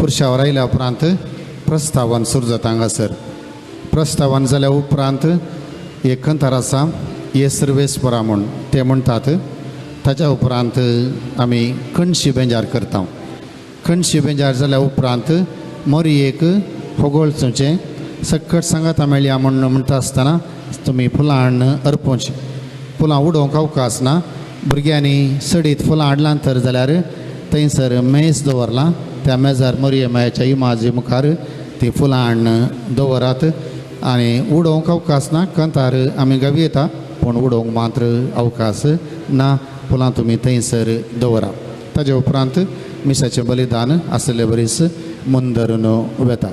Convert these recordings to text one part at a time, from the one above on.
पुरुषावर आयल्या उपरांत प्रस्तावन सुरू जाता हांगासर. प्रस्तावन जाल्या उपरांत एक खंतार आसा ये सर्वेस्परा म्हूण ते म्हणटात. ताच्या उपरांत आमी कणशी बेंजार करता. कणशी बेंजार जाल्या उपरांत मोरयेक होगोळचुचें सक्कट सांगाता मेळया म्हूण म्हणटा आसतना तुमी फुलां हाडून अर्पोवचीं. फुलां उडोवंक अवकाश ना. भुरग्यांनी सडीत फुलां हाडलां तर जाल्यार थंयसर मेज दवरलां. त्या मेजार मोरये मायेच्या इमाजे मुखार ती फुलां हाडून दवरात आनी उडोवंक अवकाश ना. कंतार आमी गावी येता पूण उडोवंक मात्र अवकाश ना. फुलां तुमी थंयसर दवरा. ताजे उपरांत मिसाचें बलिदान आसले बरीस मुंदरून वेता.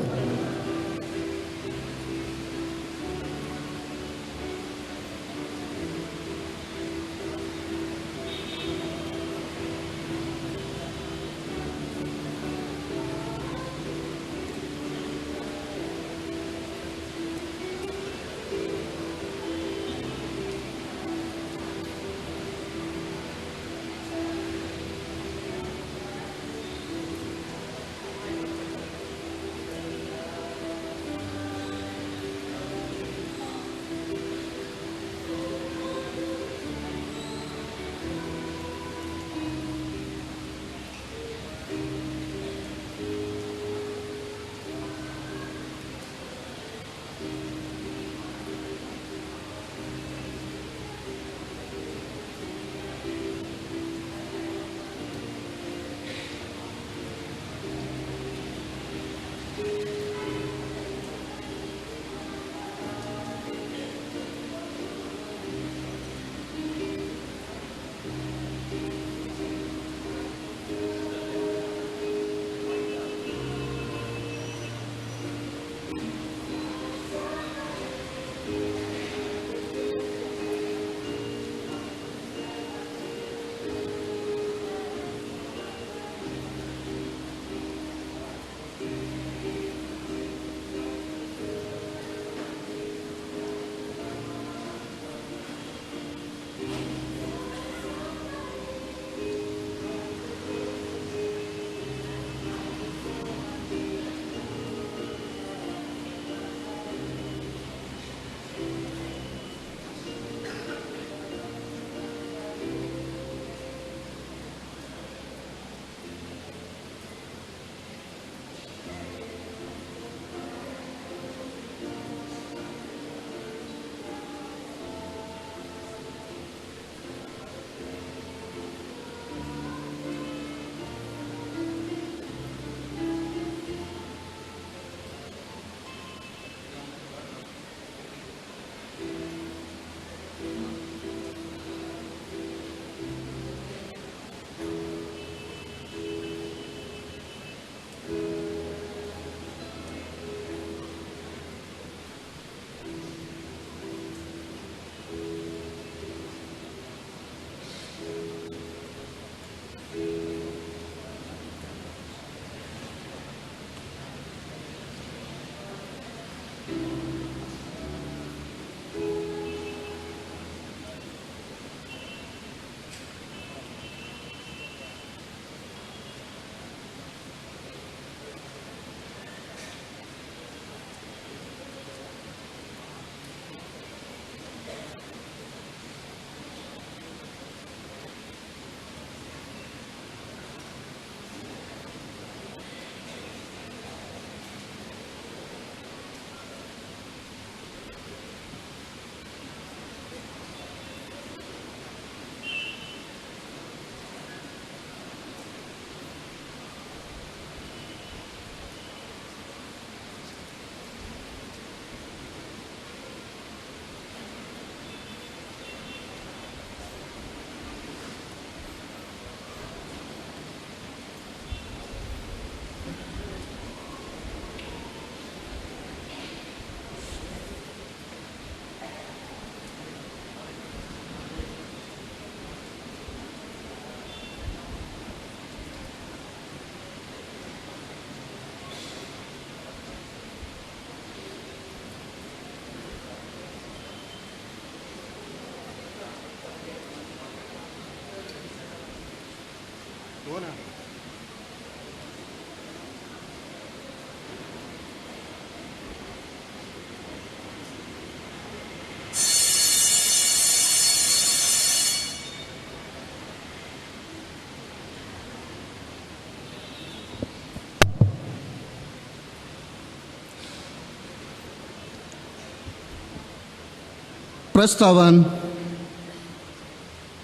प्रस्तावन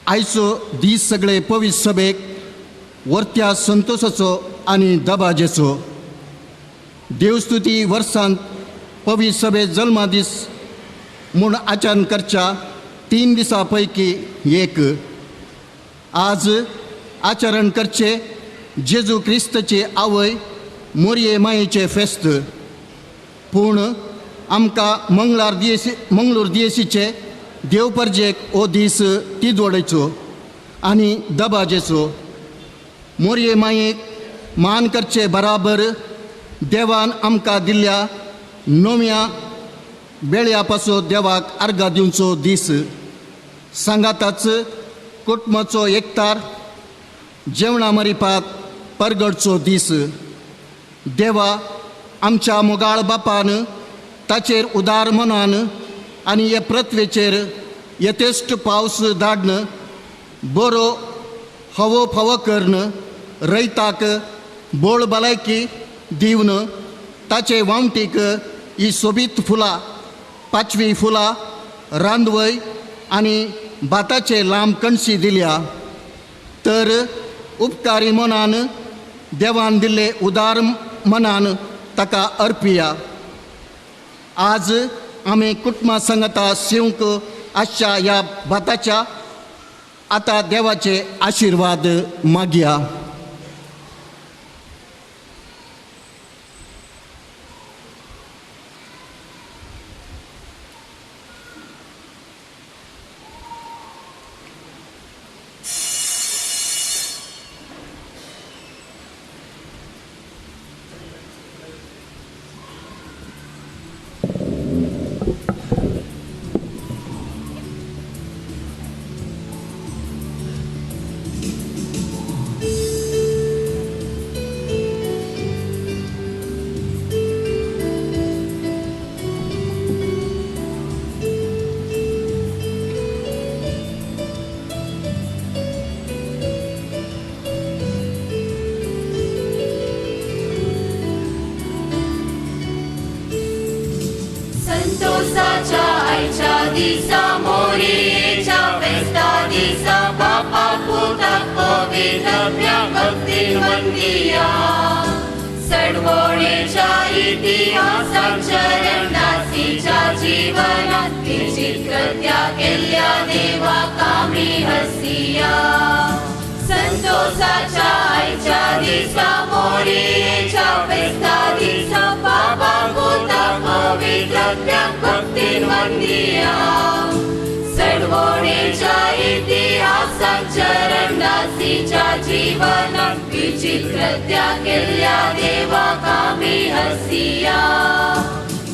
आयचो दीस सगळे पवित्र सभेक वर्त्या संतोषाचो आनी दबाजेचो देवस्तुती वर्सांत पवित्र सभे जल्मा दीस म्हूण आचरण करच्या 3 दिसां पैकी एक आज आचरण करचे जेजू क्रिस्ताचे आवय मोरये मायेचे फेस्त पूण आमकां मंगळूर दियेसीचे देवपर्जेक हो दीस तिजवडेचो आनी दबाजेचो मोरये मायेक मान करचे बराबर देवान आमकां दिल्ल्या नव्या बेळ्या पासून देवाक अर्घ दिवचो दीस सांगाताच कुटुंबाचो एकतार जेवणा मरिपात परगडचो दीस देवा आमच्या मोगाळ बापान ताचेर उदार मनान आनी हे पृथ्वेचेर यथेश्ट पावस धाडन बरो हवो फावो करन रैताक बोळ भलायकी दिवन ताचे वावटीक ही सोबीत फुलां 5वी फुलां रांदवय आनी भाताचे लांब कणसी दिल्या तर उपकारी मनान देवान दिल्ले उदार मनान ताका अर्पिया आज आमी कुटुंबा सांगता सेवक आजच्या ह्या भाताच्या आतां देवाचे आशिर्वाद मागया. संतोषाच्या आयच्या दिसा मोरयेच्या फेस्ता दिसा बापा पुताक पवित्रत्म्याक भक्तीन वंदिया सडवळेच्या इतिहासात चरणदासीच्या जीवनात विचित्रत्या केल्ल्या देवाक आमी हसिया संतोषाच्या आयच्या दिसा मोरयेच्या फेस्ता दिसा बापा पुताक पवित्रत्म्याक भक्तीन वंदिया सडवळेच्या इतिहासात चरणदासीच्या जीवनात विचित्रत्या केल्ल्या देवाक आमी हसिया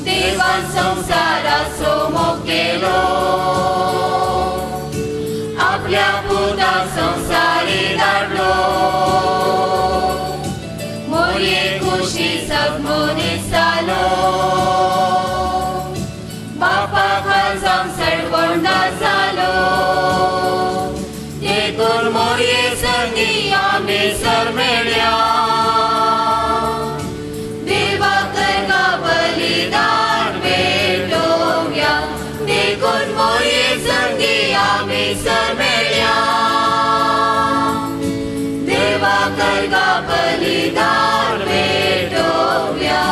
देवान संसाराचो मोग केलो आपल्या पुताक संसारी धाडलो मोरये खुशी सगमनीस जालो बापाक जावन सडवंडा जालो देखून मोरये संगी आमी सर मेळ्या देवाक करगा बलिदान भेटोवया देखून मोरये संगी आमी सर मेळ्या देवाक करगा बलिदान भेटोवया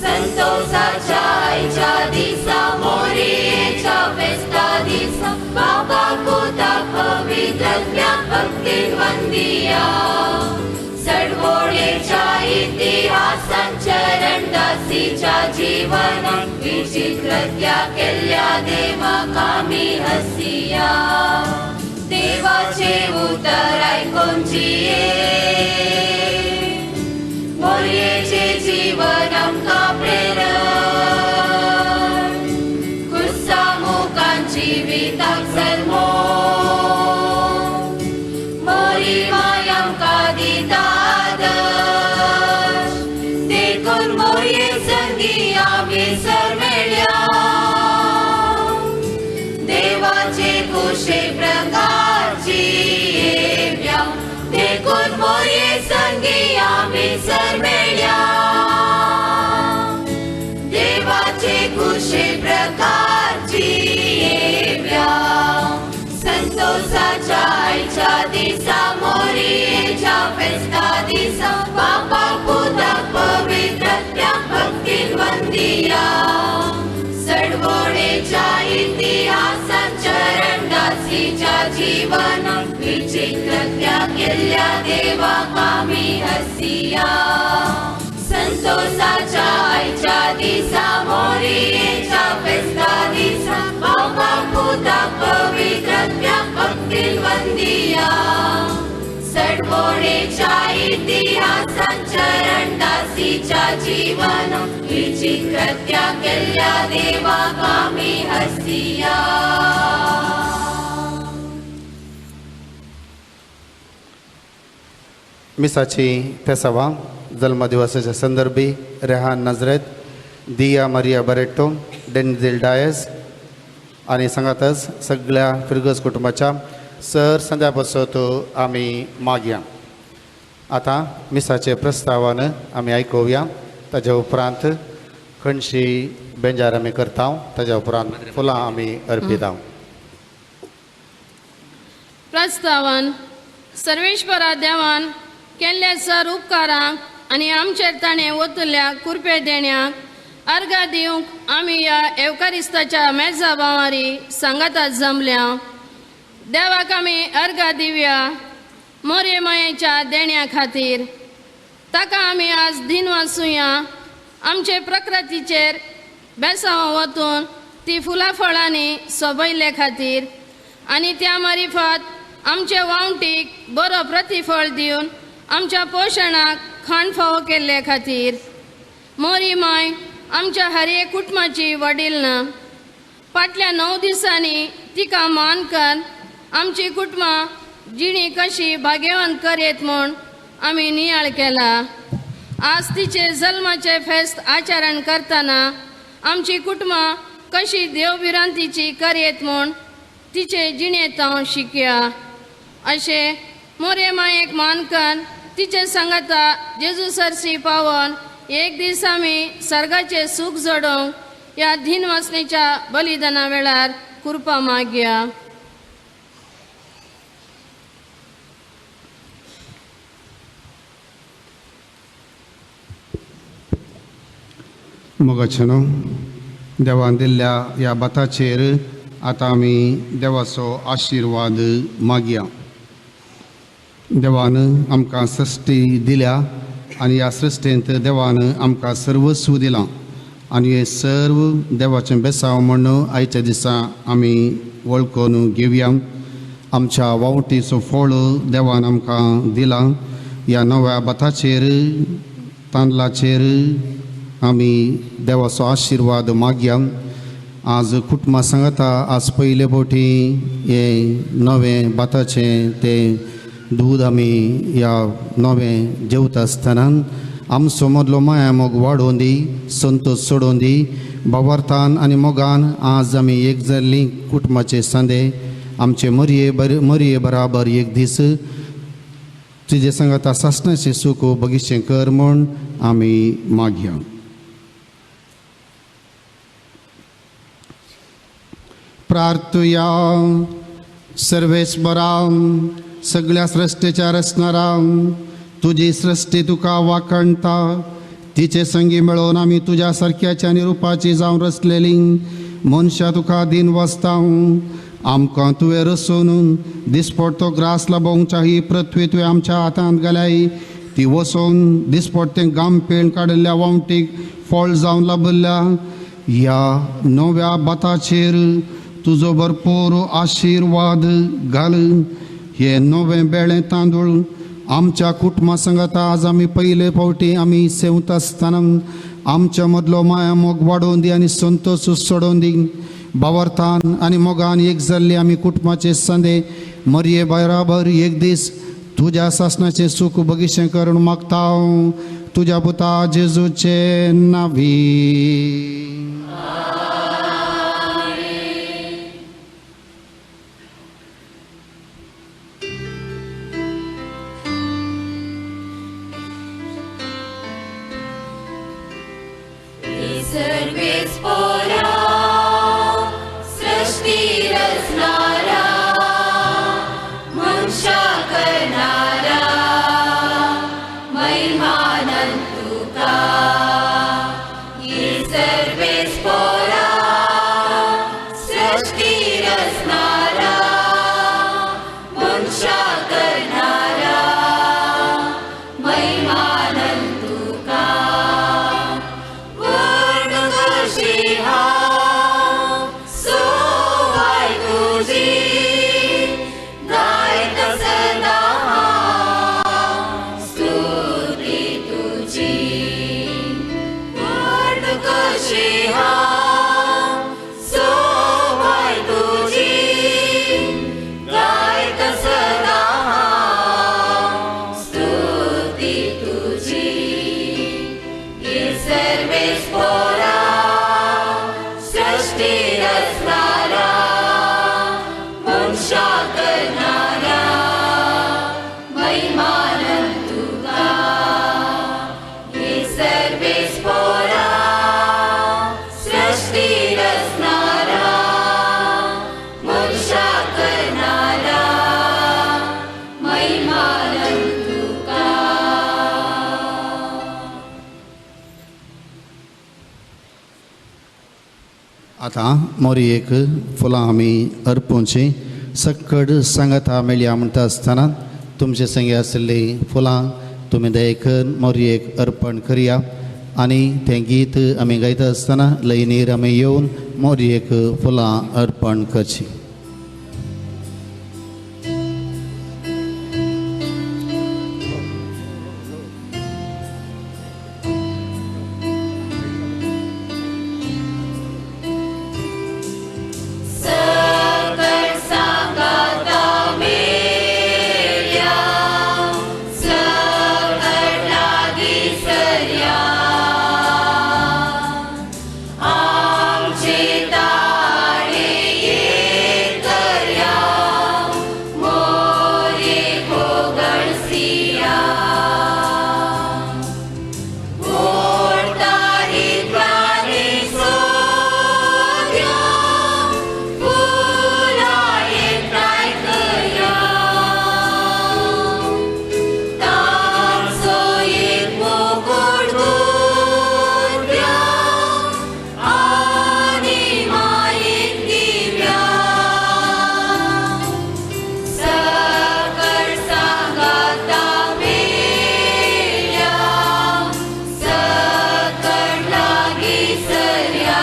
संतोषाच्या आयच्या दिसा मोरयेच्या फेस्ता दिसा बापाक पुताक पवित्रत्म्याक भक्तीन वंदिया सडवळेच्या इतिहासात चरणदासीच्या जीवनात विचित्रत्या केल्ल्या देवाक आमी हसिया देवाचे उतर आयकून जिये मोरयेचे जीवन आमकां प्रेरण खुर्सा मुखांची जिविताक जल्मो मोरी माय आमकां दिता आदर्श देखून मोरये संगी आमी सर मेळ्या देवाचे खुशे प्रकारची येवया देखून मोरये संगी आमी सर मेळ्या दिसा मोरयेच्या फेस्ता दिसा बापा पुताक पवित्रत्या भक्तीन वंदिया सडवडेच्या इतिहासात चरणदासीच्या जीवन विचित्रत्या केल्ल्या देवाक आमी हसिया संतोषाच्या आयच्या दिसा मोरयेच्या फेस्ता दिसा बापा पुताक पवित्रत्या भक्तीन वंदिया सडवडेच्या इतिहासात चरणदासीच्या जीवन विचित्रत्या केल्ल्या देवाक आमी हसिया मिसाची तेसावा जन्मदिवसाच्या संदर्भी रेहान नजरेत दिया मारिया बरेट्टो डेन्झिल डायस आणि सांगातच सगळ्या फिरगस कुटुंबाच्या सर संध्यापासत आम्ही मागया. आता मिसाचे प्रस्तावान आम्ही ऐकूया. ताज्या उपरांत खंयची बेंजार आमी करता. ताज्या उपरांत फुलां आमी अर्पिता. प्रस्तावन सर्वेश्वरा देवान केल्ल्या सर उपकारांक आनी आमचेर ताणें ओतल्या कुरपे देण्याक अर्घा दिवंक आमी ह्या एवकारिस्ताच्या मेजा बावारी सांगाताक जमल्या. देवाक आमी अर्घा दिवया मोरये मायेच्या देण्या खातीर. ताका आमी आज दिन वाचुया. आमचे प्रकृतीचेर बेसांव वतून ती फुलां फळांनी सोबयल्ले खातीर आनी त्या मारिफत आमचे वावटीक बरो प्रतिफळ दिवन आमच्या पोशणाक खाण फावो केल्ले खातीर. मोरी माय आमच्या हर एक कुटुंबाची वडीलना. फाटल्या 9 दिसांनी तिका मान कर आमची कुटुंबां जिणी कशी भाग्यवान करेत म्हूण आमी नियाळ केला. आज तिचे जल्माचे फेस्त आचरण करतना आमची कुटुंबां कशी देवभिरांतीची करेत म्हूण तिचे जिणेंत हांव शिकया. अशें मोरये मायेक मानकन तिचे सांगाता जेजू सरसी पावन एक दीस आमी सर्गाचे सूख जोडोवंक ह्या दिन वाचणेच्या बलिदाना वेळार कृपा मागया. मोगाचनो देवान दिल्ल्या ह्या बाताचेर आतां आमी देवाचो आशिर्वाद मागया. देवान आमकां सृश्टी दिल्या आनी ह्या सृश्टेंत देवान आमकां सर्वस्व दिलां आनी हे सर्व देवाचें बेसांव म्हण आयच्या दिसा आमी वळखून घेवया. आमच्या वावटीचो फळ देवान आमकां दिला. ह्या नव्या बाताचेर तांदळाचेर आमी देवाचो आशिर्वाद मागया. आज कुटुंबां सांगता आज पयले फावटी हे नवें बाताचें तें दूद आमी ह्या नवें जेवता आसतना आमचो मदलो माया मोग वाडोवन दी, संतोश सोडोवन दी. भावार्थान आनी मोगान आज आमी एक जाल्लीं कुटुंबाचे सांदे आमचे मरये बराबर एक दीस तुजे सांगता सासणाचें सूख बगीचें कर म्हूण आमी मागया. प्रार्थुया. सर्वेस्वरा सगळ्या सृश्टेच्या रचणारा तुजी सृश्टी तुका वाखणता. तिचे संगी मेळोवन आमी तुज्या सारक्याच्या निरुपाची जावन रचलेली मनशां तुका दिन वाचता. आमकां तुवें रचून दिसपडटो ग्रास लाबोवंकच्या ही पृथ्वी तुवें आमच्या हातांत घाल्याय. ती वचोवन दिसपडटें गाम पेण काडिल्ल्या वावटीक फळ जावन लाभल्या. ह्या नव्या बाताचेर तुजो भरपूर आशिर्वाद घाल. हे नवें बेळें तांदूळ आमच्या कुटुंबा सांगता आज आमी पयले फावटी आमी सेवता आसतना आमच्या मदलो माया मोग वाडोवन दी आनी संतोश सोडोवन दी. भावार्थान आनी मोगान एक जाल्ली आमी कुटुंबाचे सांदे मरये बराबर एक दीस तुज्या सासणाचें सूख बगीचें करून मागता. तुज्या पुता जेजूचे नांवी. सर्वेस्परा सृष्टी रचणारा मनशा तुका ये सर्वेस्परा सृष्टी रचणारा वंशा करणारा महिमानंद तुका पूर्ण कशी हा सोवाय तुझी गायक सदा स्तुती तुझी पूर्ण कशी हा सोवाय तुझी गायक सदा स्तुती तुझी ये सर्वेस्परा सृष्टी रचणारा वंशा करणारा महिमानंद तुका ये सर्वेस्परा सृष्टी रचणारा वंशा करणारा महिमानंद तुका. आता मोरी एक फुलां आमी अर्पूची सक्कड सांगता मेळया म्हणटा आसतना तुमचे संगे आशिल्ली फुलां तुमी दयेकन मोरयेक अर्पण करया आनी तें गीत आमी गायता आसतना लयनीर आमी येवन मोरयेक फुलां अर्पण करची. सकळ सांगता मेल्या सकळ लागी सरया आमचे ताळे ये करया मोरे घोगडसिया ओढतारी प्राणी सोद्या फुला येताय कया तांचो एक मुकुट गुंत्या आनी मायेक दिव्या सकळ सांगता मेल्या सकळ लागी सरया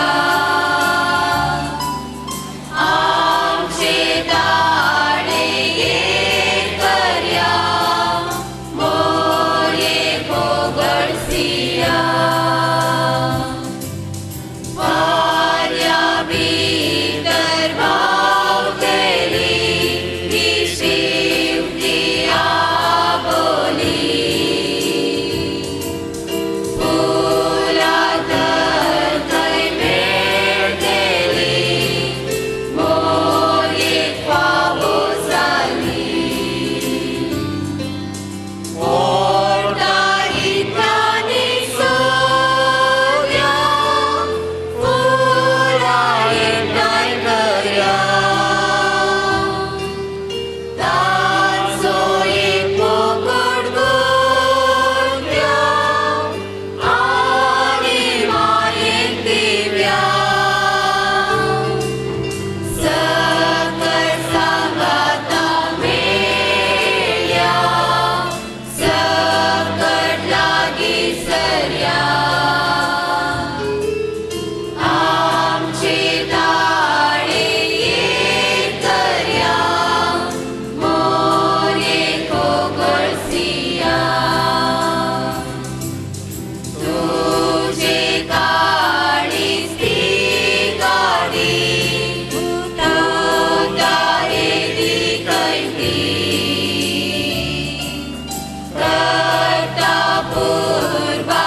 आमचे ताळे ये करया मोरे घोगडसिया वाऱ्या भितर भाव केली ही शिवती आबोली फुला तर थंय मेळटली मोरयेक फावो जाली ओढतारी प्राणी सोद्या फुला येताय करया तांचो एक मुकुट गुंत्या आनी मायेक दिव्या सकळ सांगता मेल्या सकळ लागी सरया आमचे ताळे ये करया मोरे घोगडसिया तुझे काळीज ती गाडी तू तारेली कैती करता पूर्वा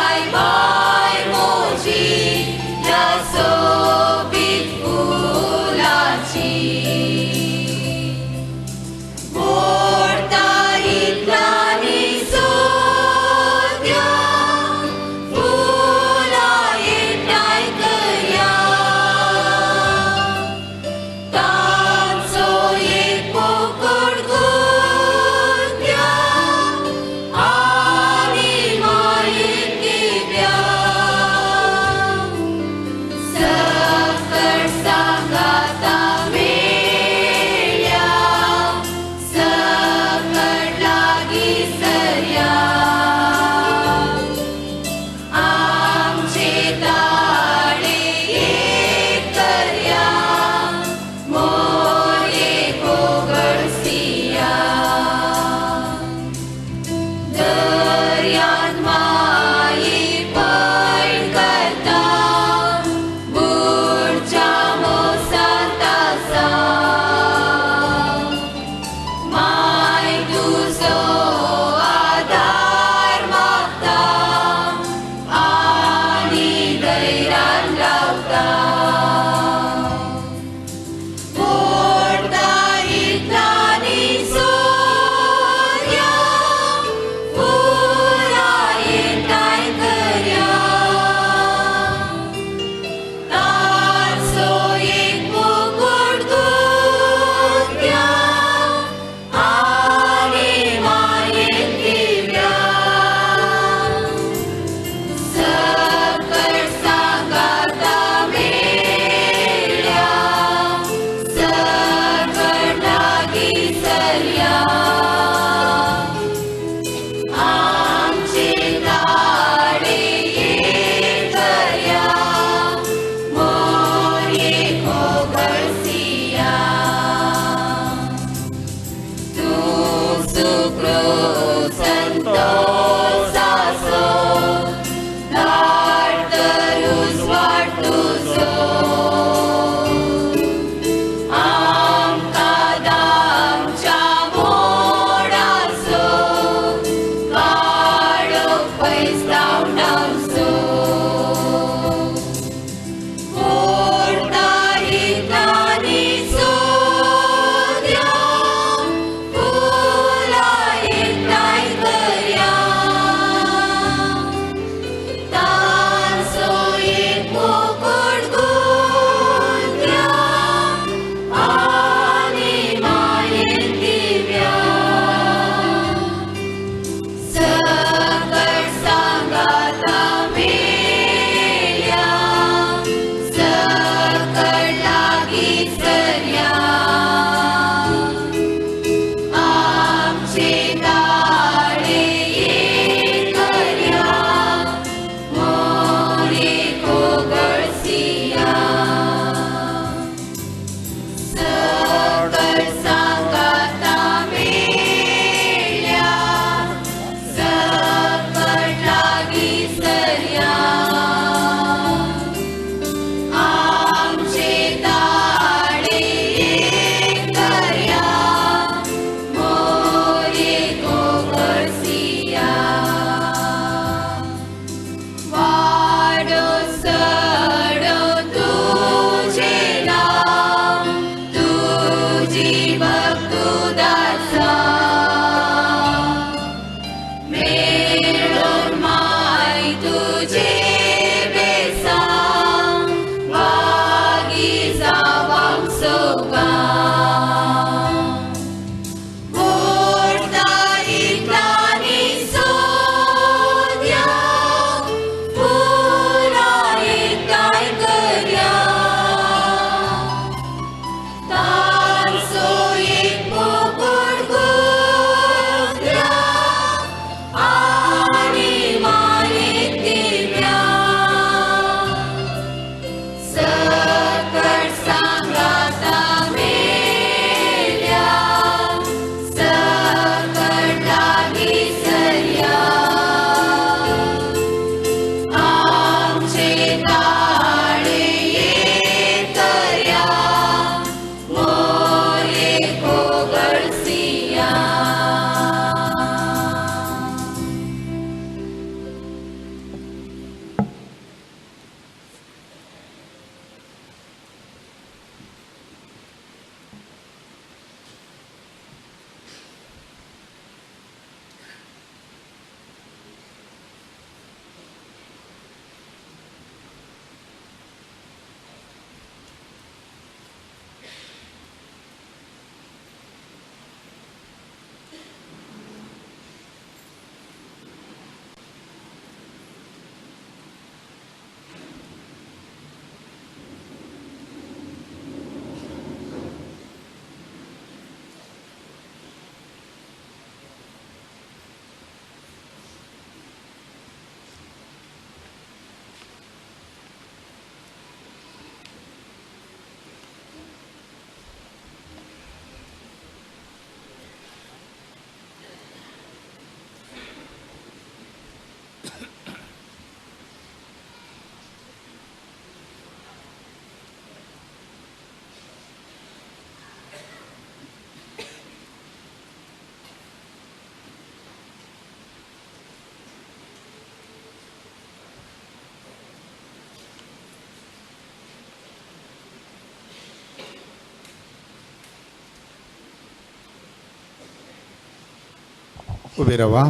उभे राहा.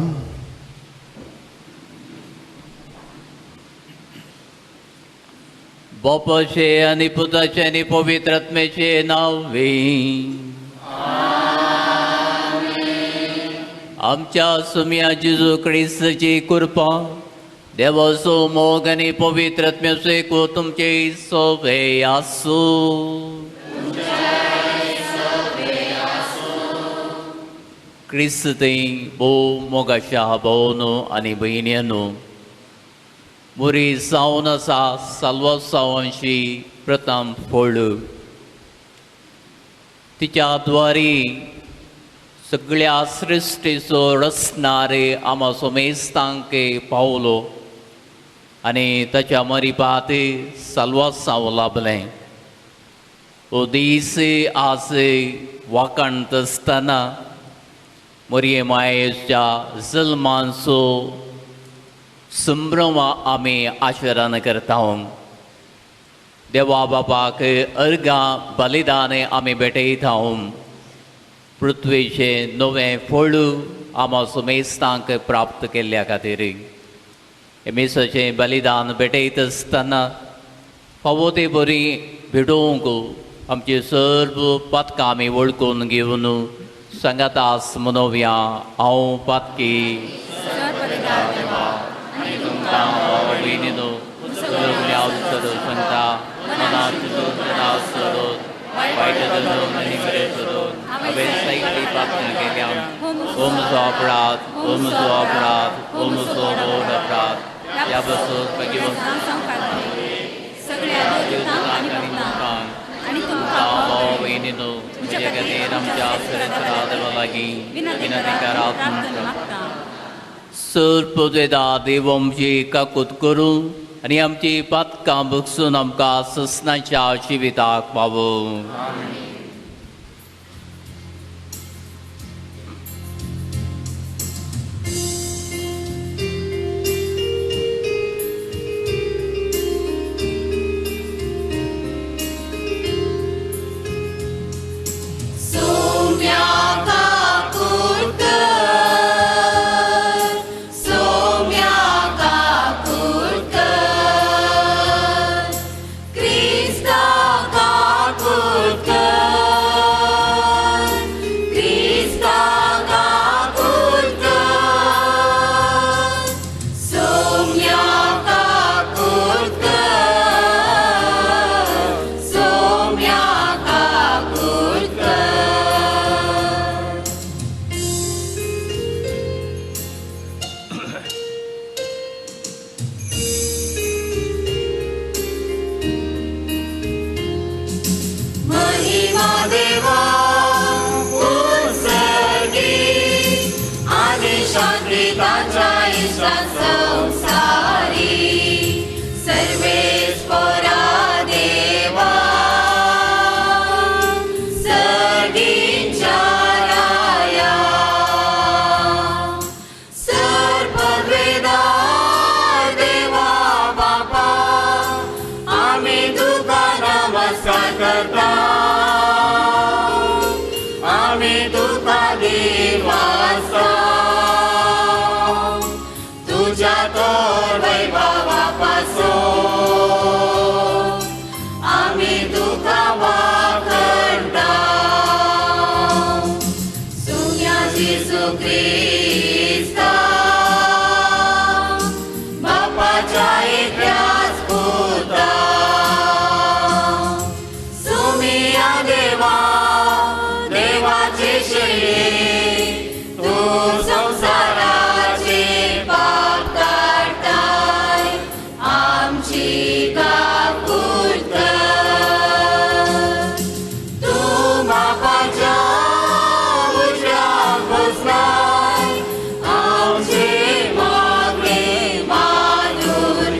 बापाचे आणि पुताचे आणि पवित्र आत्म्याचे नावे. आमच्या सुम्या जेजू ख्रिस्ताची कृपा, देवाचो मोग आणि पवित्र आत्म्याचे को तुमचे सोबे आसू. क्रिस्ती भोव मोगाच्या भावांनो आनी भयण्यांनो, मुरी जावन आसा साल्वासावांची प्रथम फळ. तिच्या द्वारी सगळ्या सृश्टीचो रचणारे आमा सोमेस्तांक पावलो आनी ताच्या मरिपात साल्वासांव लाभलें. हो दीस आज वाकणत आसतना मोरये मायेच्या जल्मांचो संभ्रम आमी आचरण करता. देवा बापाक अर्गां बलिदान आमी भेटयता. पृथ्वीचे नवें फळ आमा सुमेस्तांक प्राप्त केल्ल्या खातीर मेसाचें बलिदान भेटयत आसतना फावो ती बरी भेटोवंक आमची सर्व पातकां आमी वळखून घेवन संगतास मनोवया. हांव पातकी भयणीनो सांगता मनात वायट धरून आनी बरें करून हांवें सैकली प्रार्थना केल्या. ओमचो अपराध, ओमचो अपराध, ओमचो रोड अपराध ह्या बसून भयणीनो म्हज्या खातीर आमच्या सरेंद्रा देवा लागीं विनंती करात. सर्पवेदा देव आमची काकूत करूं आनी आमची पातकां बगसून आमकां ससनाच्या जिविताक पावों. आमचे मागणे मानून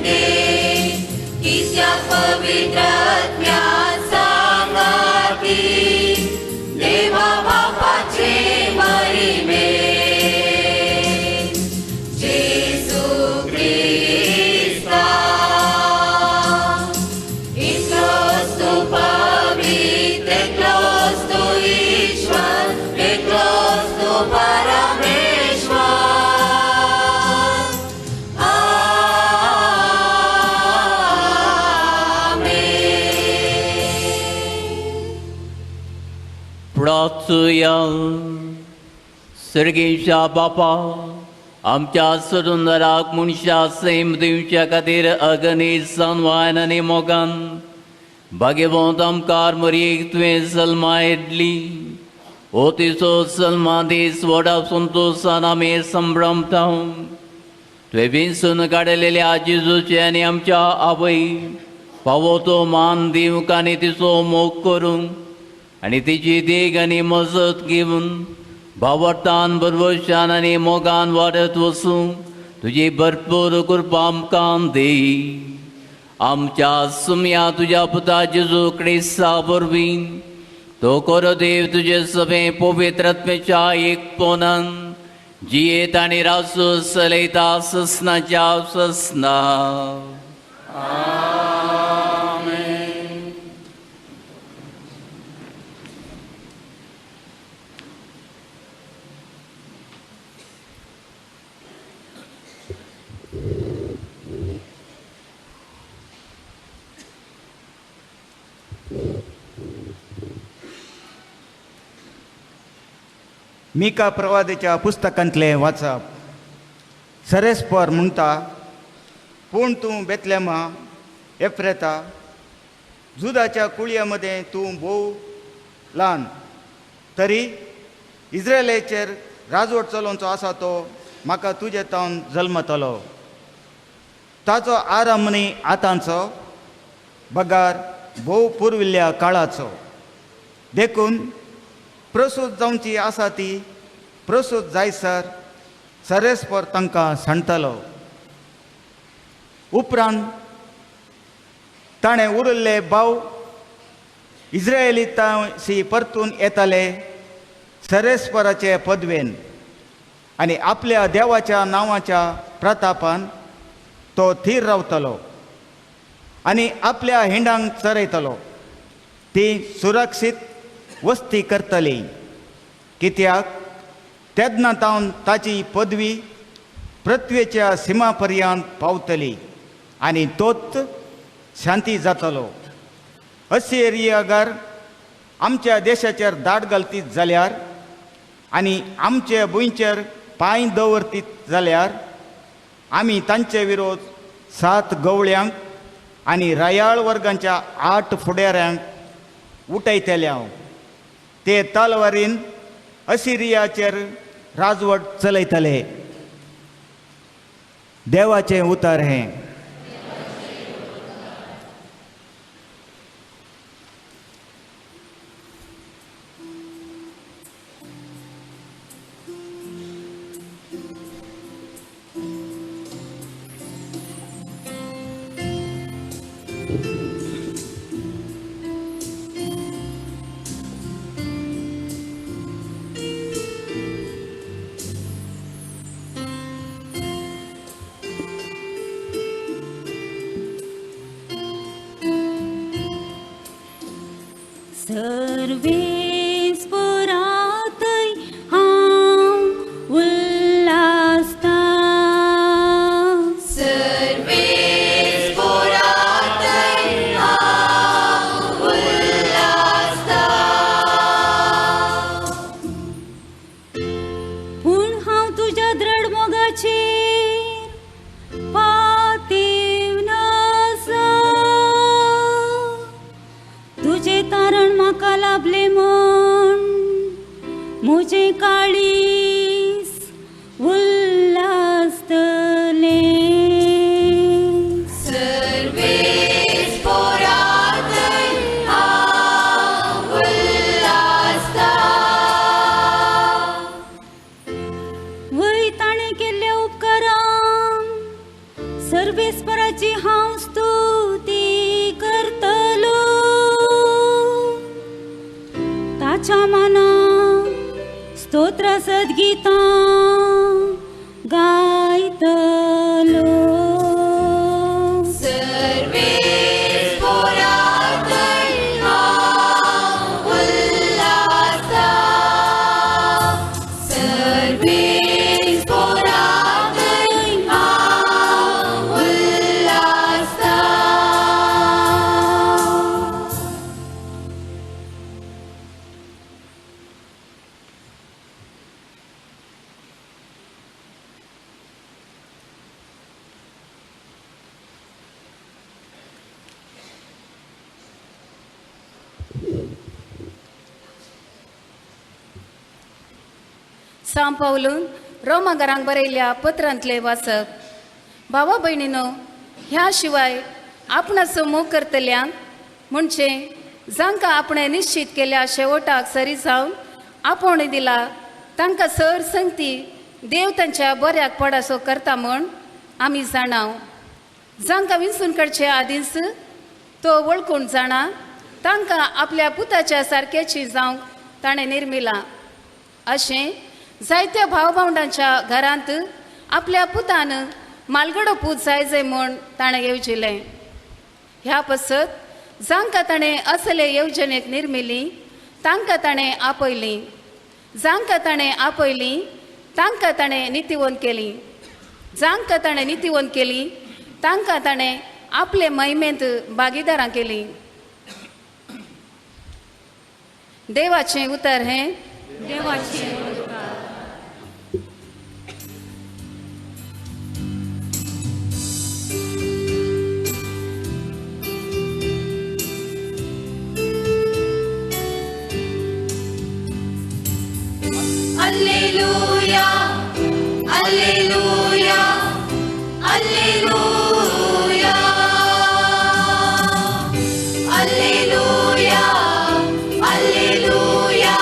तुया सर्गेच्या बापा आमच्या सुंदराक मनशा सेम दिवच्या खातीर अगणित सन्मान आनी मोगान भाग्यवंत आमकार मरयेक तुवें सलमायडली ओ तिचो सलमा दीस व्हडा संतोशान आमी संभ्रमता तुवें विंसून काडलेल्या जेजूचे आनी आमच्या आवय फावो तो मान दिवंक आनी तिचो मोग करूंक आनी तिची देग आनी मजत घेवन भावार्थान बरवशान आनी मोगान वाडत वसूंक तुजी भरपूर कृपा आमकां दी आमच्या सुम्या तुज्या पुता जेजू क्रिस्ता वरवीं तो कोरो देव तुजे सभे पवित्र आत्मेच्या एकपणान जियेत आनी रासू चलयता ससनाच्या ससना मिका प्रवादीच्या पुस्तकांतले वाचप सरेस्पर म्हणटा पूण तूं बेतलेमा एफ्रेता जुदाच्या कुळये मदें तूं भोव ल्हान तरी इस्रायलेचेर राजवट चलोवचो आसा तो म्हाका तुजे तावन जल्मतलो ताचो आरंभनी आतांचो बगार भोव पुर्विल्ल्या काळाचो देखून प्रसूत जावची आसा ती प्रसूत जायसर सरेस्पर तांकां सांडटलो उपरांत ताणें उरिल्ले भाव इस्रायेलीतांशी परतून येताले सरेस्पराचे पदवेन आनी आपल्या देवाच्या नांवाच्या प्रतापान तो थीर रावतलो आनी आपल्या हिंडांक चरयतलो ती सुरक्षीत वस्ती करतली कित्याक तेदना तावन ताची पदवी पृथ्वेच्या सिमा पर्यंत पावतली आनी तोच शांती जातलो असिरियागार आमच्या देशाचेर दाड घालतीत जाल्यार आनी आमचे भुंयचेर पांय दवरतीत जाल्यार आमी तांचे विरोध 7 गवळ्यांक आनी रायाळ वर्गांच्या 8 फुडाऱ्यांक उठयतल्या ते तलवारीन असिरियाचेर राजवट चलयतले देवाचें उतर हें सर्वेस परातय हांव उल्हासता सर्वेस पोरातय हांव उल्हासता पूण हांव तुज्या दृढ मोगाचेर पातीव नासा तुजे तारण म्हाका लाभले म्हूण म्हजें काळीस उल्हासतलें सर्वेस पोरातय हांव उल्हासता वय ताणें केल्ल्या उपकारांक सर्वेस्पराची हांव स्तुती करतलो ताच्या मानाक स्तोत्र सद्गीतां गायतलो सर्वेस पोरातय हांव उल्हासता सर्वेस पोरातय हांव उल्हासता साम पावलून रोमांकारांक बरयल्ल्या पत्रांतले वाचप. भावा भयणीनो, ह्या शिवाय आपणाचो मोग करतल्यांक म्हणजे जांकां आपणे निश्चित केल्या शेवटाक सरी जावन आपोवणी दिला तांकां सर संगती देव तांच्या बऱ्याक पडासो करता म्हूण आमी जाणाव. जांकां विंचून काडचे आदींच तो वळखून जाणा तांकां आपल्या पुताच्या सारकेची जावंक ताणें निर्मिला. अशें जायत्या भाव भावंडांच्या घरांत आपल्या पुतान मालगडो पूत जायजे म्हूण ताणें येवजिलें. ह्या पसत जांकां ताणें असले येवजणेक निर्मिली तांकां ताणें आपयली. जांकां ताणें आपयली तांकां ताणें नितिवंत केली. जांकां ताणें नितिवंत केली तांकां ताणें आपले महिमेंत भागीदारां केली. देवाचें उतर हें. देवाचें Alleluia, Alleluia, Alleluia, Alleluia, Alleluia,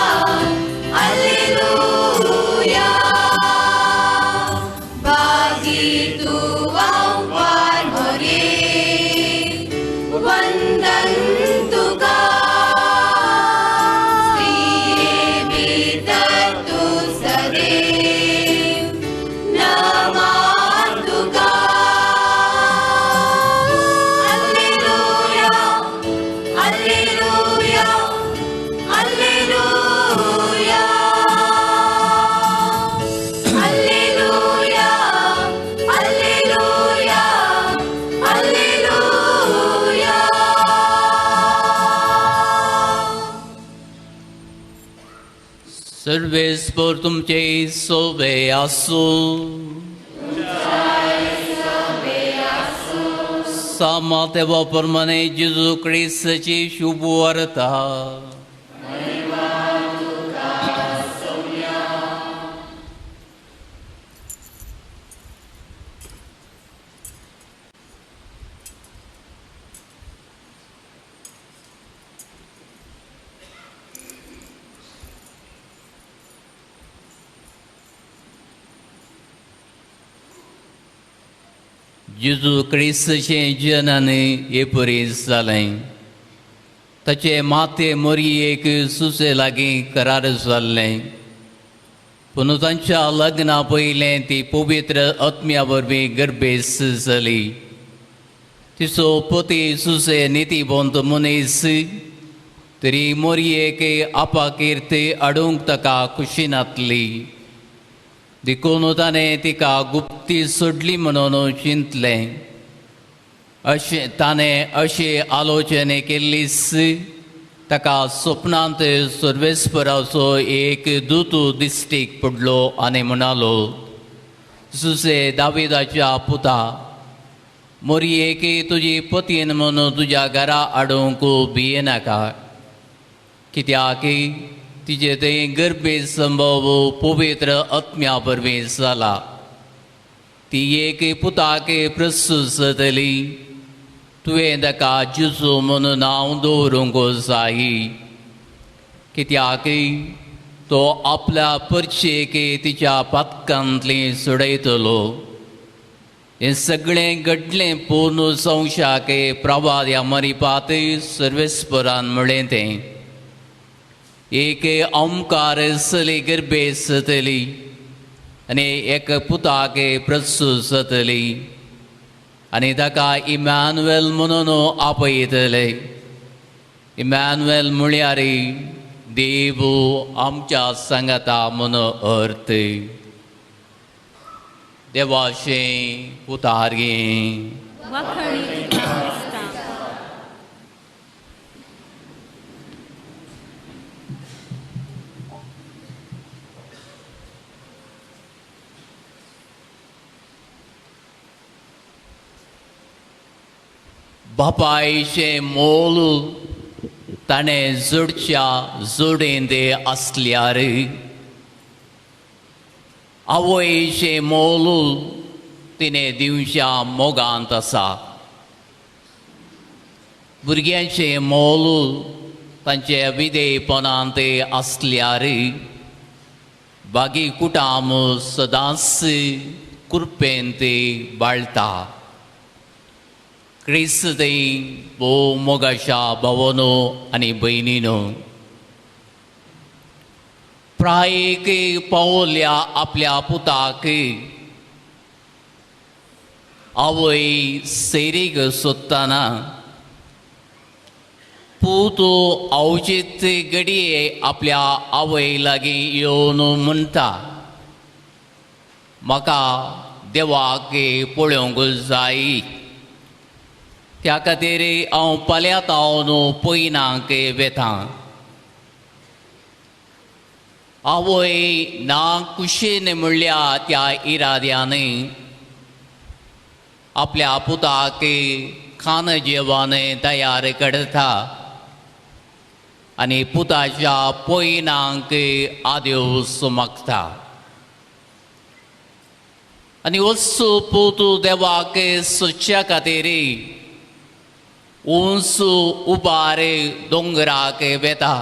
Alleluia. Begitu awal hari vandan tuga Sarves पर तुमचे सोबे आसो. सामा तेव्हा प्रमाणे जेजू ख्रिस्ताची शुभ वार्ता. जेजू ख्रिस्ताचें जनन हे परीस जालें. ताचे माते मरियेक सुसे लागीं करार जाल्लें. पूण तांच्या लग्ना पयलें ती पवित्र आत्म्या वरवीं गर्भेस जाली. तिचो पती सुसे नितीवंत मनीस तरी मरियेक आपा कीर्ती हाडूंक ताका खुशी नातली. देखून ताणें तिका गुप्ती सोडली म्हणून चिंतलें. ताणें अशी आलोचना केल्लीच ताका स्वप्नांत सर्वेस्पराचो एक दूत दिश्टीक पडलो आनी म्हणालो, सुसे दाविदाच्या पुता, मरियेक तुजी पतीन म्हणून तुज्या घरा हाडूंक भियेनाका. कित्याक तिचे थंय गर्भे संभव पवित्र आत्म्या वरवीं जाला. ती एक पुताक प्रसूत जातली. तुवें ताका जेजू म्हणून नांव दवरूंक जाय. कित्याक तो आपल्या परचेक तिच्या पातकांतली सोडयतलो. हें सगळें घडलें पूर्ण संशाक प्रभात ह्या मरिपात सर्वेस्परान म्हळें तें. एक ओंकार सली गर्भेस जातली आनी एक पुताक प्रसूत जातली आनी ताका इमॅन्युएल म्हणून आपयतले. इमॅन्युएल म्हळ्यार देव आमच्या सांगाता म्हणून अर्थ. देवाचें उतारगें. बापायचें मोल ताणें जोडच्या जोडेंदे आसल्यार आवयचे मोल तिने दिवच्या मोगांत आसा. भुरग्यांचे मोल तांचे विधेयपणांत आसल्यार बागी कुटाम सदांच कृपेन ते बाळटा. क्रिस्त भोव मोगाच्या भावनो आनी भयणीनो, प्रायेक पावल्या आपल्या पुताक आवय सैरीक सोदतना पूत अवचित घडये आपल्या आवय लागीं येवन म्हणटा, म्हाका देवाक पळोवंक जाय, त्या खातीर हांव फाल्यां तावन पयनाक वेतां. आवय ना कुशीन म्हणल्या त्या इराद्यान आपल्या पुताक खान जेवण तयार करता आनी पुताच्या पयनांक आदेवस मागता. आनी वचू पूत देवाक सोदच्या खातीर उंच उबार दोंगराक वेता.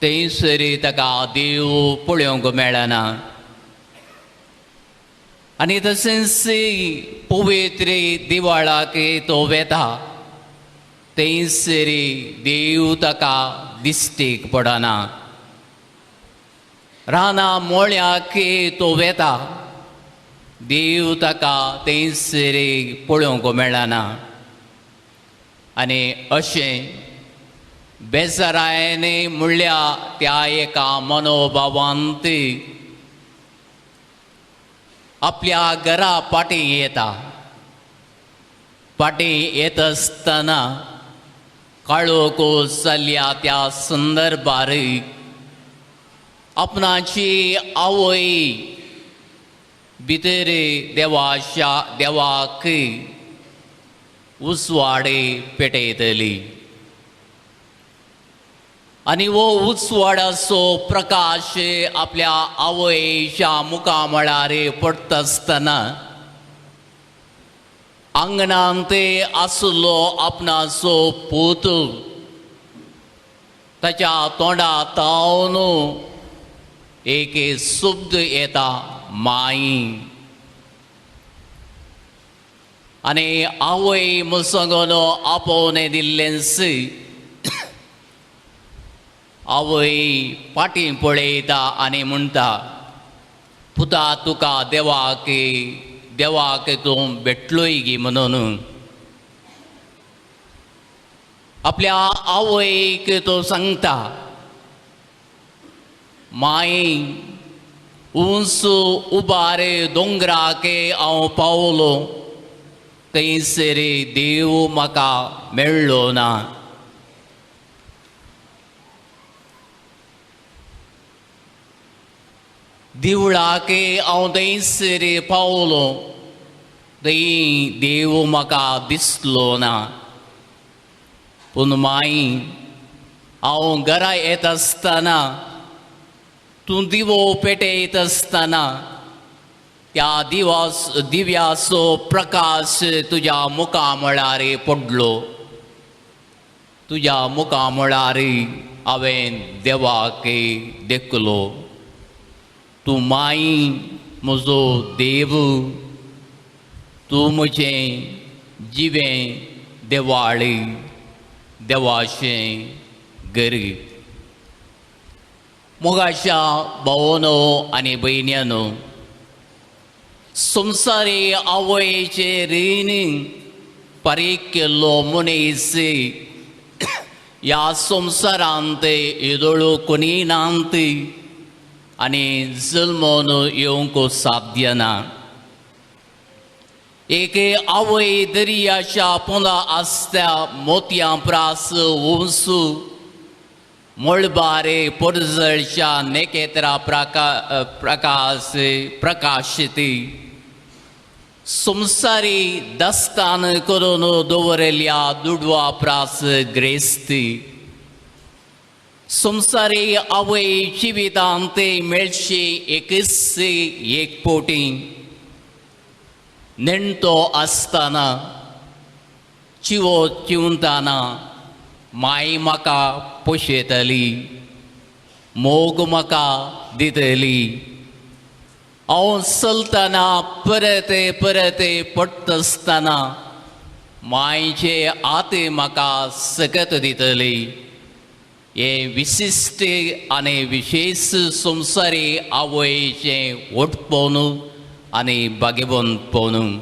थंयसर ताका देव पळोवंक मेळना. आनी तशेंच पवित्र दिवाळाक तो वेता. थंयसर देव ताका दिश्टीक पडना. रानां मोळ्याक तो वेता. देव ताका थंयसर पळोवंक मेळना. आनी अशें बेजारायन म्हणल्या त्या एका मनोभावांत आपल्या घरा पाटी येता. पाटी येत आसतना काळोख जाल्ल्या त्या संदर्भार आपणाची आवय भितर देवाक उजवाड पेटयतली. आनी वो उजवाडाचो प्रकाश आपल्या आवयच्या मुखामळार पडटा आसतना आंगणांत आसलो आपणाचो पूत ताच्या तोंडांतावन एक शब्द येता, माई. आनी आवय मुसंगोन आपोवन दिल्लेंस आवय पाटी पळयता आनी म्हणटा, पुता तुका देवाक तूं भेटलोय गी म्हणून. आपल्या आवयक तो सांगता, माई उंच उबार दोंगराक हांव पावलो, थंयसर देव म्हाका मेळ्ळो ना. देवळाक हांव थंयसर पावलो, थंय देव म्हाका दिसलो ना. पूण माई हांव घरा येत आसतना तूं दिवो पेटयत आसतना त्या दिव्याचो प्रकाश तुज्या मुखामळार पडलो. तुज्या मुखामळार हांवें देवाक देखलो. तूं माई म्हजो देव, तूं म्हजें जिवें देवाळ, देवाचें घर. मोगाच्या भावनो आनी भयण्यांनो, संवसारी आवयचे रीण फारीक केल्लो मनीस ह्या संवसारांत येदोळो कोणी नात आनी जल्मोन येवंक साध्य ना. एक आवय दर्याच्या पोंदा आसत्या मोतयां प्रास वंसू मळबार पडजळच्या नेकेत्रा प्रकाशिती संवसारी दस्तान करून दवरल्या दुडवा प्रास ग्रेस्ती संसारी आवय जिवितांत ते मेळचे एकच एक पोटी नेणतो आसतना चिवो चिवताना माय म्हाका पोशेतली मोग म्हाका दितली हांव चलतना परत परत पडत आसतना मायचे हात म्हाका सकत दितली हे विशिश्ट आनी विशेष संसारी आवयचे ओटपण आनी बागेबंदपण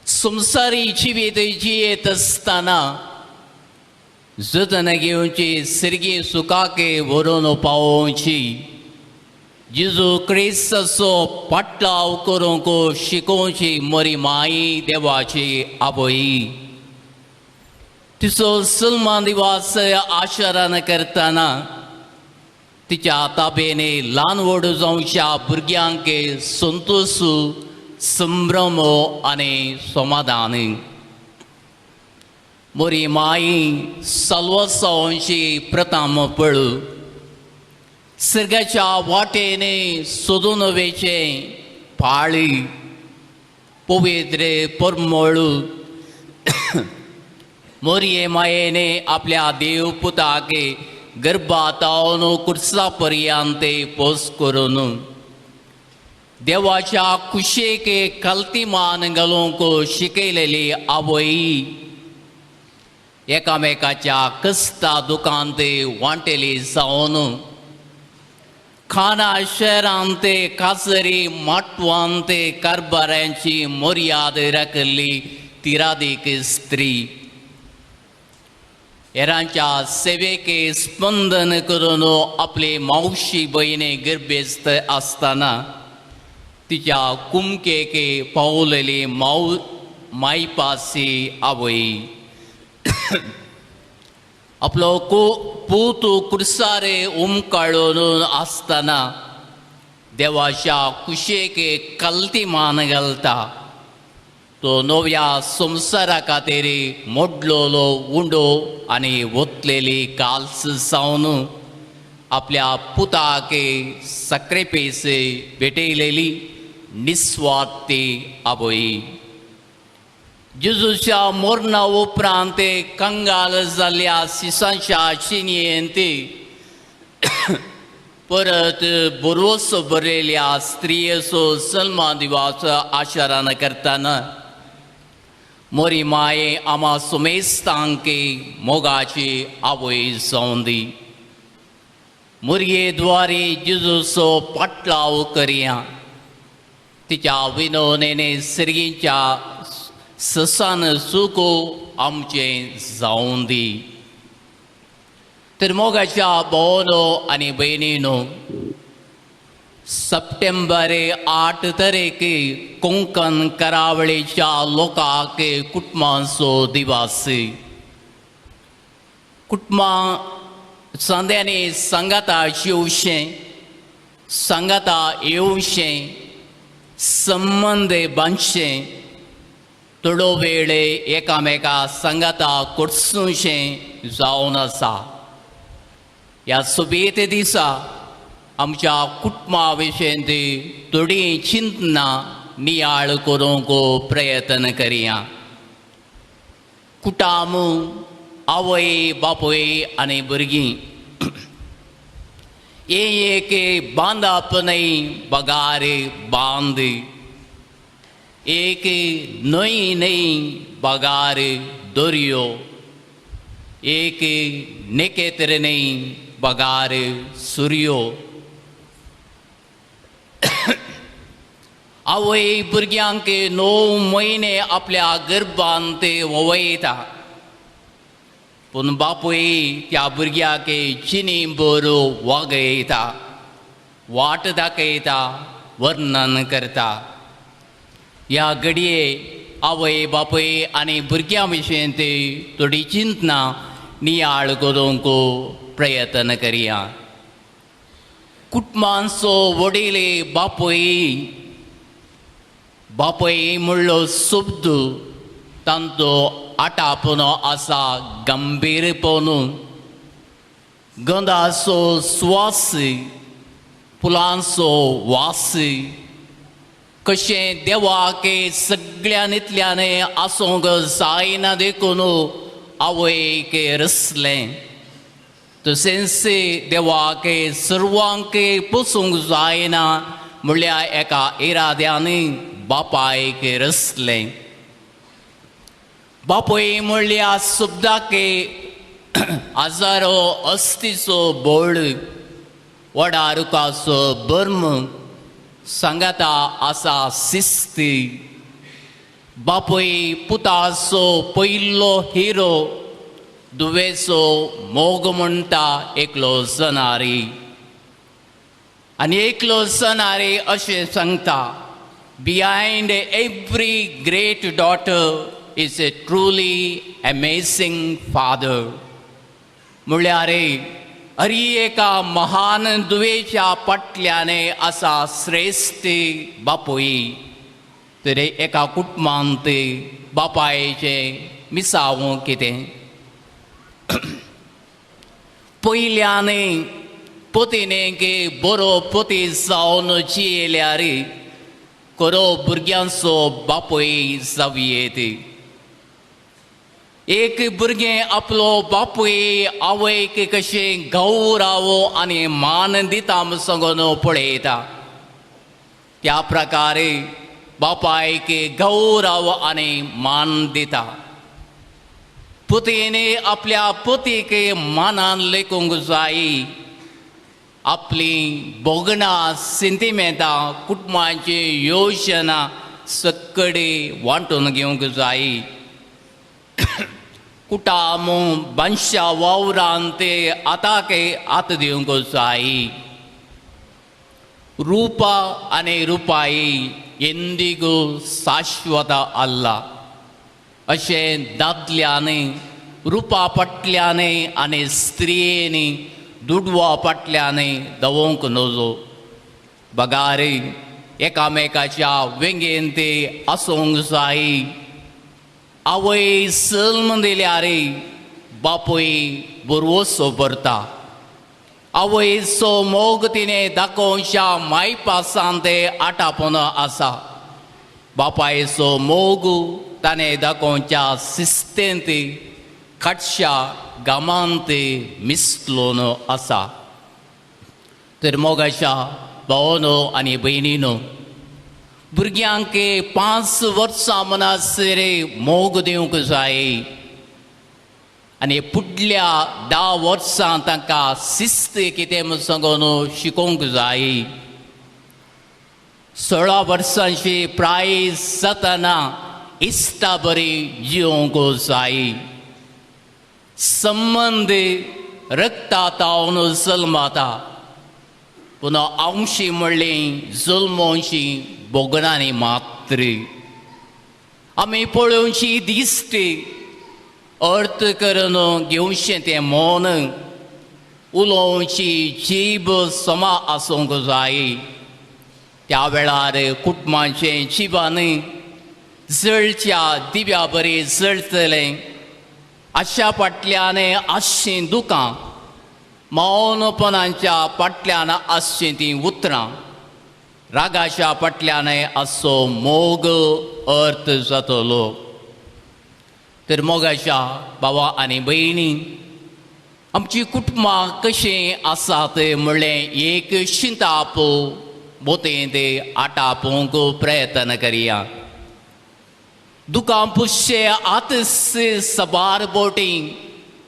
संसारी जिवीत जियेत आसतना जतन घेवची सर्गी सुखाके व्हरून पावोवची जेजू क्रिस्ताचो पाटलाव करूंक शिकोवची मोरी माई देवाची आवय तिचो सलमान दिवस आचरण करतना तिच्या ताबेने ल्हान व्हड जावच्या भुरग्यांक संतोष संभ्रम आनी समाधान मोरी माई साल्वसांची प्रथम पळू सर्गाच्या वाटेने सोदून वेचे पाळी पवित्र परमळू मोरये मायेने आपल्या देवपुताक गर्भातावन कुर्सा पर्यंत पोस करून देवाच्या कुशेक कल्तीमान घालूंक शिकयलेली आवय एकामेकाच्या कस्ता दुखांत वांटेली जावन खाना शहरांत कासरी माटवांत कारभारांची मर्याद राखली तिरादीक स्त्री हेरांच्या सेवेक स्पंदन करून आपली मावशी भयणी गर्भेस्त आसतना तिच्या कुमकेक पावलेली मायपासी आवय आपलो पूत कुर्सार उमकाळून आसतना देवाच्या कुशेक कल्तीमान घालता तो नव्या संवसारा खातीर मोडलोलो उंडो आनी वतलेली काल्स जावन आपल्या पुताक सक्रेपेस भेटयलेली निस्वार्थी आवय जेजूच्या मरणा उपरांत कंगाल जाल्ल्या सिसांच्या चिनयेंत परत बरोस बरयल्या स्त्रियेचो सलमान दिवस आचरण करतना मोरी माये आमा सुमेस्तांक मोगाची आवय जावन दी मुरये द्वारे जेजूचो पाटलाव करया तिच्या विनोनेने सर्गीच्या ससान सुको आमचे जावन दी तर मोगाच्या भावनो आनी भयणीनो सप्टेंबर 8 तारीख कोंकण करावळीच्या लोकांक कुटुंबाचो दिवस कुटुंबां सांद्यांनी सांगाता शिवचें सांगाता येवचें संबंद बांदचें थोडो वेळ एकामेका सांगाता करचुचें जावन आसा ह्या सोबीत दिसा आमच्या कुटुंबा विशयी थोडी चिंतना नियाळ करूंक प्रयत्न करया कुटाम आवय बापूय आनी भुरगीं एक बांदप न्हय बगार बांद एक न्हय न्हय बगार दर्यो एक नेकेत्र न्हय बगार सुर्यो आवय भुरग्यांक 9 म्हयने आपल्या गर्भांत वोवयता पूण बापूय त्या भुरग्याक चिनी बरो वागयता वाट दाखयता वर्णन करता ह्या घडये आवय बापूय आनी भुरग्यां विशयी थोडी चिंतना नियाळ करूंक प्रयत्न करया कुटुंबांचो वडील बापूय म्हणलो शब्द तांचो आटापणो आसा गंभीरपण गंधाचो स्वास फुलांचो वास कशें देवाक सगळ्यांतल्यान आसूंक जायना देखून आवयक रसलें तशेंच देवाक सर्वांक पोसूंक जायना म्हणल्यार एका इराद्यान बापायक रसलें. बापूय म्हणल्यार शब्दाक हजारो अस्तीचो बोळ वडारुकाचो बर्म सांगाता आसा शिस्त. बापूय पुताचो पयलो हिरो दुवेचो मोग म्हणटा एकलो जनारी आनी एकलो जनारी अशें सांगता behind every great daughter is a truly amazing father. म्हळ्यार हर एका महान दुवेच्या फाटल्यान आसा श्रेश्ठ बापूय. तर एका कुटुंबांत बापायचें मिसाव कितें. पयल्यान पतीनेक बरो पती जावन जियेल्यार खरो भुरग्यांचो बापूय जावयेत. एक भुरगें आपलो बापूय आवयक कशें गौरव आनी मान दिता म्हणून पळयता त्या प्रकारे बापायक गौरव आनी मान दिता. पुतीने आपल्या पतीक मानान लेखूंक जाय. आपली बोगणां सेंटिमेंटां कुटुंबाची योजना सक्कडी वांटून घेवंक जाय. कुटाम बांदशा वावरांत आताक आत दिवंक जाय. रूपा आनी रुपाई ಎಂದಿಗೂ ಶಾಶ್ವತ ಅಲ್ಲ. अशें दादल्यांनी रुपा फाटल्यान आनी स्त्रियेनी दुडवा फाटल्यान दवोंक नजो. बगारी एकामेकाच्या वेंगेन ते आसूंक जाय. आवय सल्म दिल्यार बापूय बरवसो भरता. आवयचो मोग तिणें दाखोवच्या मायपासान ते आटापण आसा. बापायचो मोग ताणें दाखोवच्या शिस्तेंत खटशा गामांत मिसलोन आसा. तर मोगाच्या भावनो आनी भयणीनो भुरग्यांक 5 वर्सां मनासर मोग दिवंक जाय आनी फुडल्या 10 वर्सां तांकां शिस्त कितें म्हूण सांगून शिकोवंक जाय. 16 वर्सांची प्राय जातना इश्टा बरी जिवंक जाय. संबंद रक्तातावन जल्माता पूण अंशी म्हणलें जल्मोवची बोगणांनी मात्र. आमी पळोवची दिसते अर्थ करून घेवचें तें मौन उलोवची जीब समा आसूंक जाय. त्या वेळार कुटुंबाचें जिवन जळच्या दिव्या बरें जळटलें. अशा फाटल्यान आसचीं दुखां मौनपणाच्या फाटल्यान आसचीं तीं उतरां रागाच्या फाटल्यान आसचो मोग अर्थ जातलो. तर मोगाच्या भावा आनी भयणी आमची कुटुंबां कशीं आसात म्हणलें एक शिंताप बोतेंत आटापोवंक प्रयत्न करया. दुकां पुसचे आतस सबार बोटी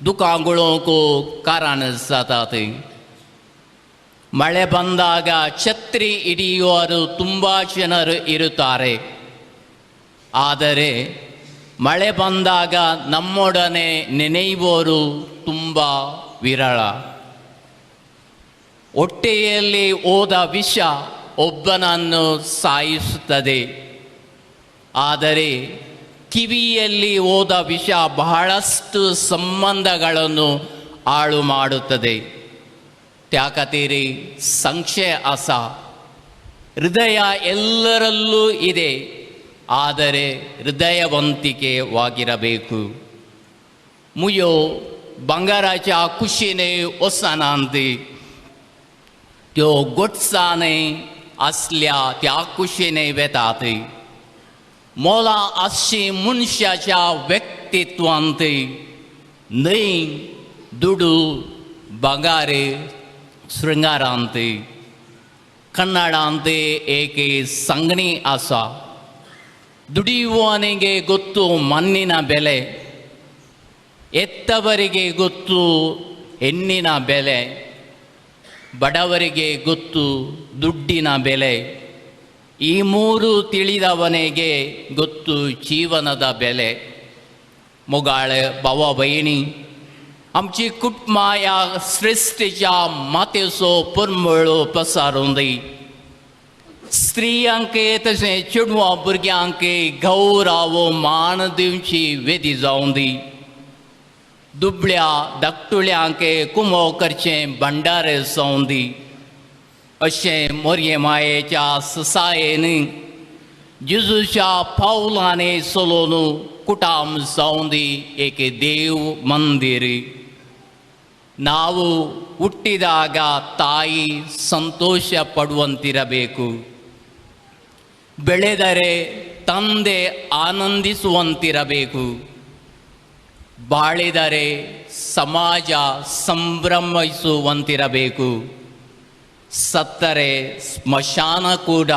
दुकां गुळोवंक कारण जातात. ಮಳೆ ಬಂದಾಗ ಛತ್ರಿ ಹಿಡಿಯುವರು ತುಂಬ ಜನರು ಇರುತ್ತಾರೆ. ಆದರೆ ಮಳೆ ಬಂದಾಗ ನಮ್ಮೊಡನೆ ನೆನೆಯುವವರು ತುಂಬ ವಿರಳ. ಹೊಟ್ಟೆಯಲ್ಲಿ ಹೋದ ವಿಷ ಒಬ್ಬನನ್ನು ಸಾಯಿಸುತ್ತದೆ. ಆದರೆ ಕಿವಿಯಲ್ಲಿ ಹೋದ ವಿಷ ಬಹಳಷ್ಟು ಸಂಬಂಧಗಳನ್ನು ಹಾಳು ಮಾಡುತ್ತದೆ. त्या खातीर संशय आसा. हृदय ಎಲ್ಲರಲ್ಲೂ ಇದೆ, ಆದರೆ ಹೃದಯವಂತಿಕೆ ವಾಗಿರಬೇಕು. ಮುಯೋ भांगाराच्या कुशीने ओसानांत त्यो गोटसाने असल्या त्या कुशीने वेतात मोला आशी मनशाच्या व्यक्तित्वांत न्हय दुडू भांगारे शृंगारांत कन्नडांत एक संगणी आसा ದುಡಿಯುವವನಿಗೆ ಗೊತ್ತು ಮಣ್ಣಿನ ಬೆಲೆ ಎತ್ತವರಿಗೆ ಗೊತ್ತು ಹೆಣ್ಣಿನ ಬೆಲೆ ಬಡವರಿಗೆ ಗೊತ್ತು ದುಡ್ಡಿನ ಬೆಲೆ ಈ ಮೂರು ತಿಳಿದವನಿಗೆ ಗೊತ್ತು ಜೀವನದ ಬೆಲೆ मोगाळे भावा भयणी आमची कुटुंबा या श्रेष्ठीच्या मातेचो परमळो पसारून दी स्त्रियांक तशें चेडवां भुरग्यांक गौरव मान दिवची वेदी जावं दी दुबळ्या धाकटुल्यांक कुमो करचें भंडारे जावं दी अशें मोरये मायेच्या ससायेन जेजूच्या पावलांनी चलोवन कुटाम जावं दी एक देव मंदिर ನಾವು ಹುಟ್ಟಿದಾಗ ತಾಯಿ ಸಂತೋಷ ಪಡುವಂತಿರಬೇಕು ಬೆಳೆದರೆ ತಂದೆ ಆನಂದಿಸುವಂತಿರಬೇಕು ಬಾಳಿದರೆ ಸಮಾಜ ಸಂಭ್ರಮಿಸುವಂತಿರಬೇಕು ಸತ್ತರೆ ಸ್ಮಶಾನ ಕೂಡ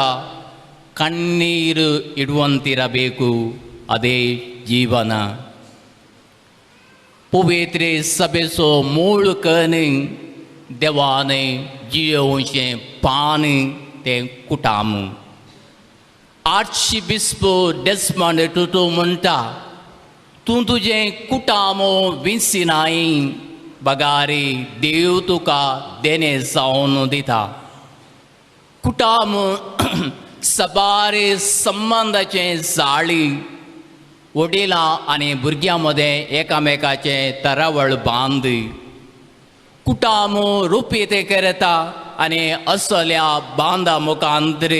ಕಣ್ಣೀರು ಇಡುವಂತಿರಬೇಕು ಅದೇ ಜೀವನ पवित्र सभेचो मूळ कण देवाने जियोवचें पान तें कुटाम आर्चबिशप डेस्मंड तुतू म्हणटा तूं तुजें कुटाम विसिनाय बगारी देव तुका देणे जावन दिता कुटाम सबारे संबंधाचें जाळी वडिलां आनी भुरग्यां मदें एकामेकाचें तरावळ बांद कुटाम रुपीत करता आनी असल्या बांदा मुखांतर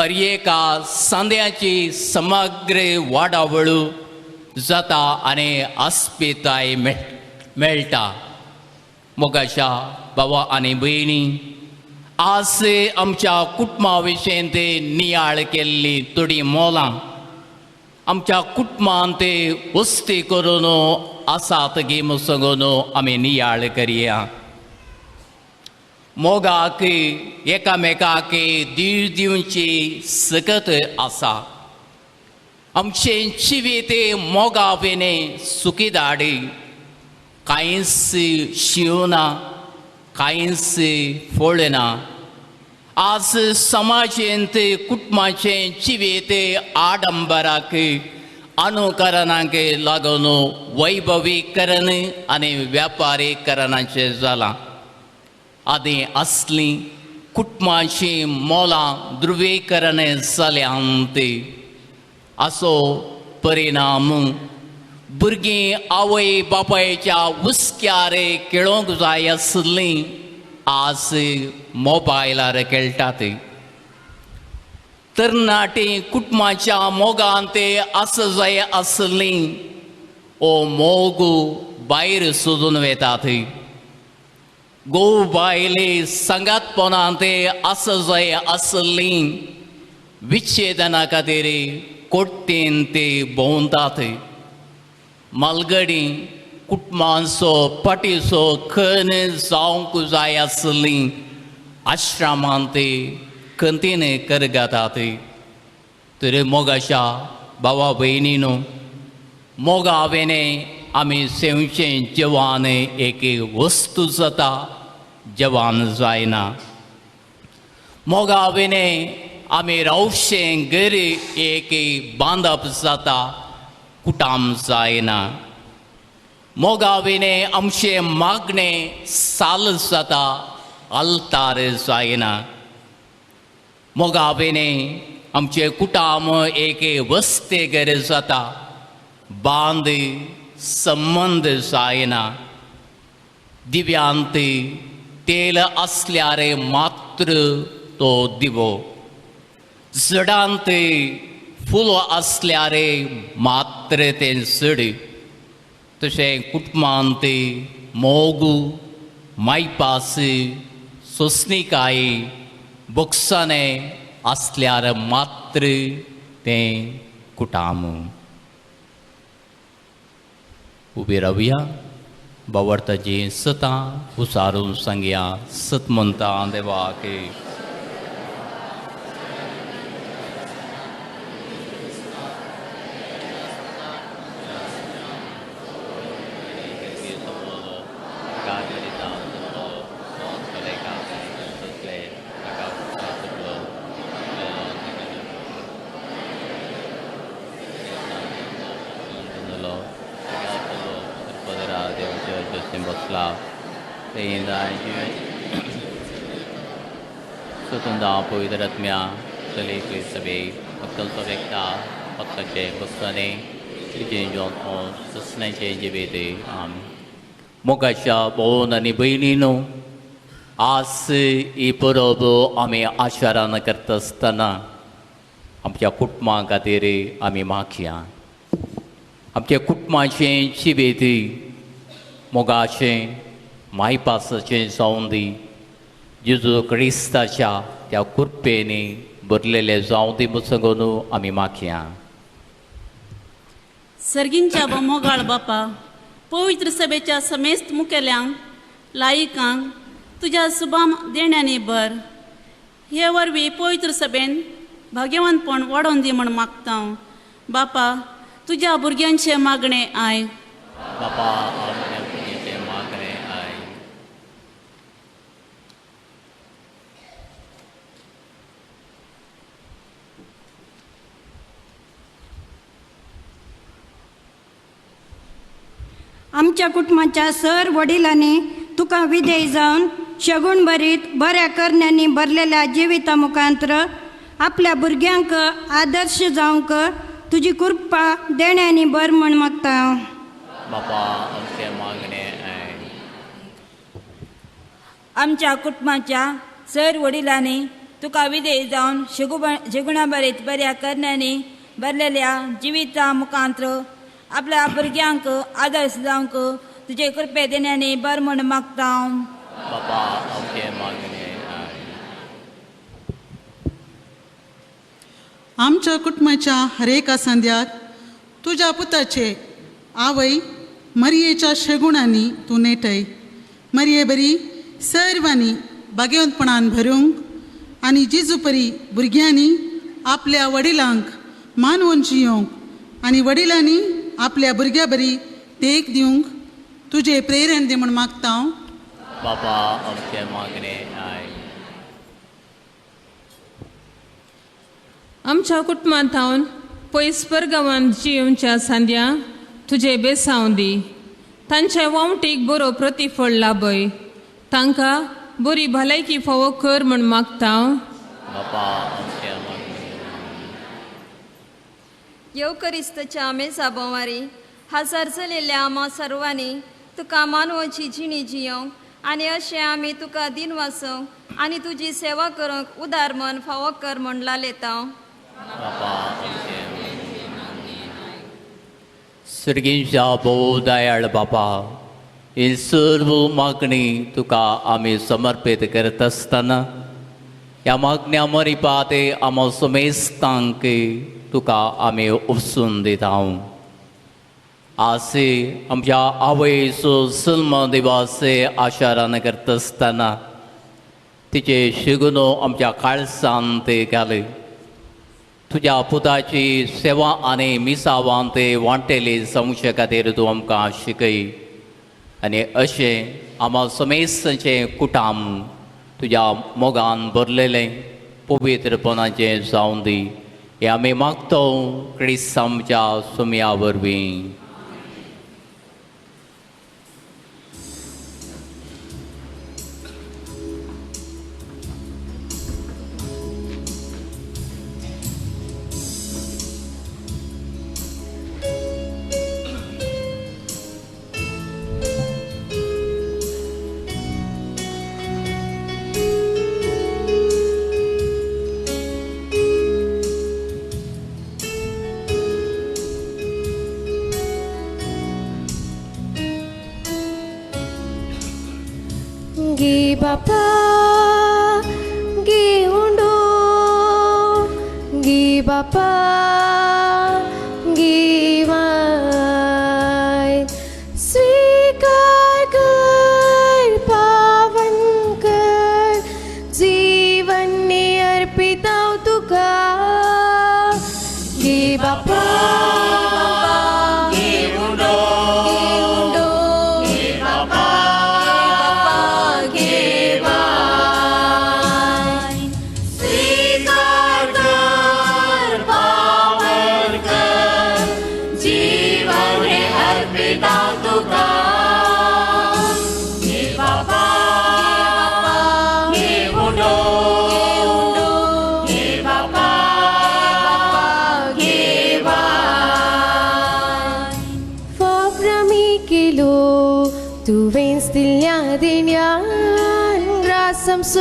अर्येका सांद्याची समग्र वाडावळ जाता आनी आस्पिताय मेळटा मोगाच्या भावा आनी भयणी आज आमच्या कुटुंबा विशीं ते नियाळ केल्ली थोडी मोलां आमच्या कुटुंबांत वस्ती करून आसात गी मुसगून आमी नियाळ करया मोगाक एकामेकाक दीव दिवची सकत आसा आमचें जिवीत मोगावेने सुखीदाडी कांयच शिवना कांयच फोळना आज समाजेंत कुटुंबाचें जिवीत आडंबराक अनुकरणाक लागून वैभवीकरण आनी व्यापारीकरणाचें जालां आदी असलीं कुटुंबाचीं मोलां ध्रुवीकरण जाल्यांत असो परिणाम भुरगीं आवय बापायच्या हुस्क्यार खेळोंक जाय आसलीं आज मोबायलार खेळटात तरणाटी कुटुंबाच्या मोगांत आस जाय आसलीं ओ मोग भायर सोदून वेतात घोव बायले सांगातपणांत आस जाय आसलीं विच्छेदना खातीर कोट्टेन ते भोंवतात मालगडी कुटुंबाचो पाटीचो खण जावंक जाय आसलीं आश्रमांत खंतीन करगातात तर मोगाच्या भावा भयणीनो मोगावेने आमी सेवचें जवान एक वस्तू जाता जवान जायना मोगावेने आमी रावचें घर एक बांदप जाता कुटाम जायना मोगावेने आमचे मागणे साल जाता आल्तार जायना मोगावेने आमचे कुटाम एक वस्तेगर जाता बांद संबंध जायना दिव्यांत तेल आसल्यार मात्र तो दिवो झाडांत फूल आसल्यार मात्र तें झड तशें कुटुंबांत मोगू मायपास सोंसणीकाय बोक्साने असल्यार मात्र तें कुटाम. उबी रावया बावडताची सतां उसारून सांगया सत म्हणटा देवाक. Sutunda poidaratmia selekli sabi akal sabekta patache kusane ijenjon on susnache jibete am mogasha bonani bainino as iporobo ame asharana kartasतना आमच्या कुटुंबा खातीर आमी मागया. आमच्या कुटुंबाचे जिबेती मोगाचें मायपासाचें जावन दी. जेजू क्रिस्ताच्या त्या कृपेनी भरलेले जावं दी मुसगून आमी मागया. सर्गींच्या मोगाळ बापा पवित्र सभेच्या समेस्त मुखेल्यांक लायिकांक तुज्या सुभाम देण्यांनी भर. हे वरवीं पवित्र सभेन भाग्यवानपण वाडोवन दी म्हण मागता. बापा तुज्या भुरग्यांचे मागणे आय. बापा आमच्या भुरग्यांचे मागणे आय. आमच्या कुटुंबाच्या सर वडिलांनी तुका विधेय जावन शगून बरीत बऱ्या करण्यांनी भरलेल्या जिविता मुखांतर आपल्या भुरग्यांक आदर्श जावंक तुजी कृपा देण्यांनी बर म्हण मागता. बापा आमचे मागणे आय. आमच्या कुटुंबाच्या सर वडिलांनी तुका विधेय जावन शेगुणा बरीत बऱ्या करण्यांनी भरलेल्या जिविता मुखांतर आपल्या भुरग्यांक आदर्श जावंक तुजे कृपे देण्यानी बर म्हण मागता. बापा आमचे मागणे आय. आमच्या कुटुंबाच्या हरेक संध्याक तुझ्या पुताचे आवय मरियेच्या शेगुणांनी तूं नेटय. मरिये बरी सर्वांनी भाग्यवंतपणान भरूंक आनी जिजू परी भुरग्यांनी आपल्या वडिलांक मानवून जियोंक आनी वडिलांनी आपल्या भुरग्या बरी देख दिवंक तुजे प्रेरण दे म्हण मागता. बापा आमचे मागणे आय. आमच्या कुटुंबांत हांव पयसपर गांवांत जियोवच्या सांद्या तुजे बेसांव दी. तांच्या वावटीक बरो प्रतिफळ लाभय. तांकां बरी भलायकी फावो कर म्हण मागता. बापा आमचे मागणे. येवकरिस्तच्या मेसा बोवारी हाजार चलिल्ल्या आमा सर्वांनी तुका मानवाची जिणी जियोंक आनी अशें आमी तुका दिन वाचोवंक आनी तुजी सेवा करूंक उदार मन फावो कर म्हण लालयता. सर्गींच्या भोव दयाळ बापा ही सर्व मागणी तुका आमी समर्पित करत आसतना ह्या मागण्या मरिपाते आमो समेस्तांक तुका आमी उपसून दिता. आसे आमच्या आवयचो सल्म दिवासे आशारान करता आसतना तिचे शिगुनो आमच्या काळजांत घाल. तुज्या पुताची सेवा आनी मिसावांत वांटेली जावचे खातीर तूं आमकां शिकय आनी अशें आमा समेस्तचें कुटाम तुज्या मोगान भरलेलें पवित्रपणाचें जावन दी. हे आमी मागतो क्रिस्त आमच्या सुमया वरवीं. गे बापा गे उंडो गे बापा गे वाय स्वीकार कर पावन कर जीवन ने अर्पित तुका गे बापा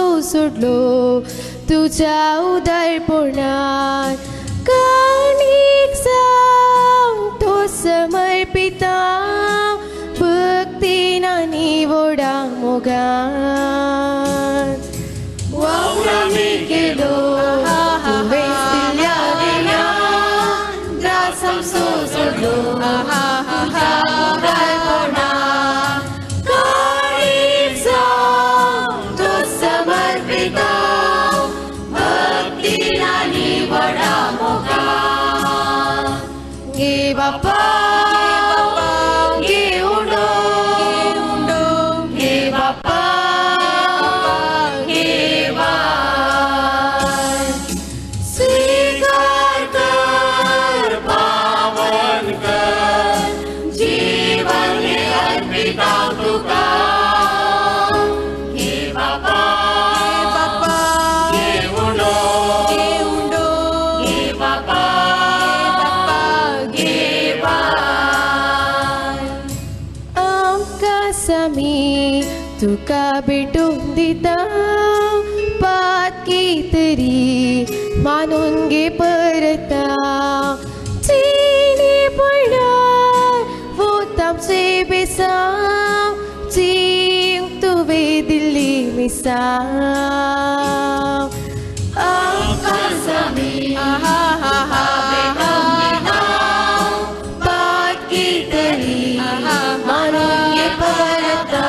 सोडलो तुझ्या उदारपणात काणीक जावं तो समर्पिता भक्तीन आनी व्हडा मोगान वावरामी केलो तुवें दिल्या देण्यान ग्रासम सोडलो तुझ्या उदारपणात काणीक जावं तो समर्पिता भक्तीन आनी व्हडा मोगान गे बापा गे उंडो गे बापा गे वाय स्वीकार कर पावन कर जीवन हे अर्पित तुका गे बापा गे उंडो गे बापा गे वाय आमकां सामी तुका भेटून दिता पातकी तरी मानून गे परता चिनी पडणार वोत आमचे बेसांव जीव तुवें दिल्ली मिसांव आमकां सामी पातकी तरी मानून गे परता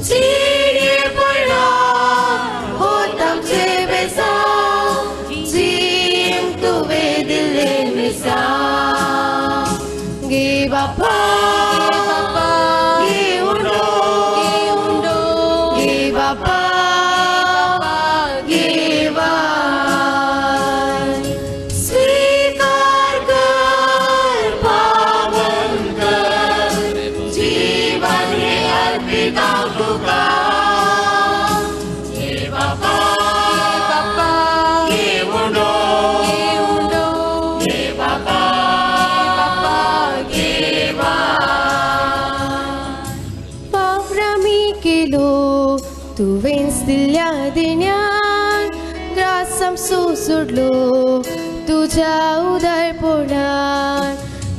चिनी पडणार वोत आमचे बेसांव जीव तुवें दिल्ली मिसांव गे बापा गे उंडो गे बापा गे वाय स्वीकार कर पावन कर जीवन हे अर्पित तुका गे बापा गे उंडो गे बापा गे वाय पावरामी केलो तुवें दिल्या देण्यान ग्रासम सोडलो तुझ्या उदारपणान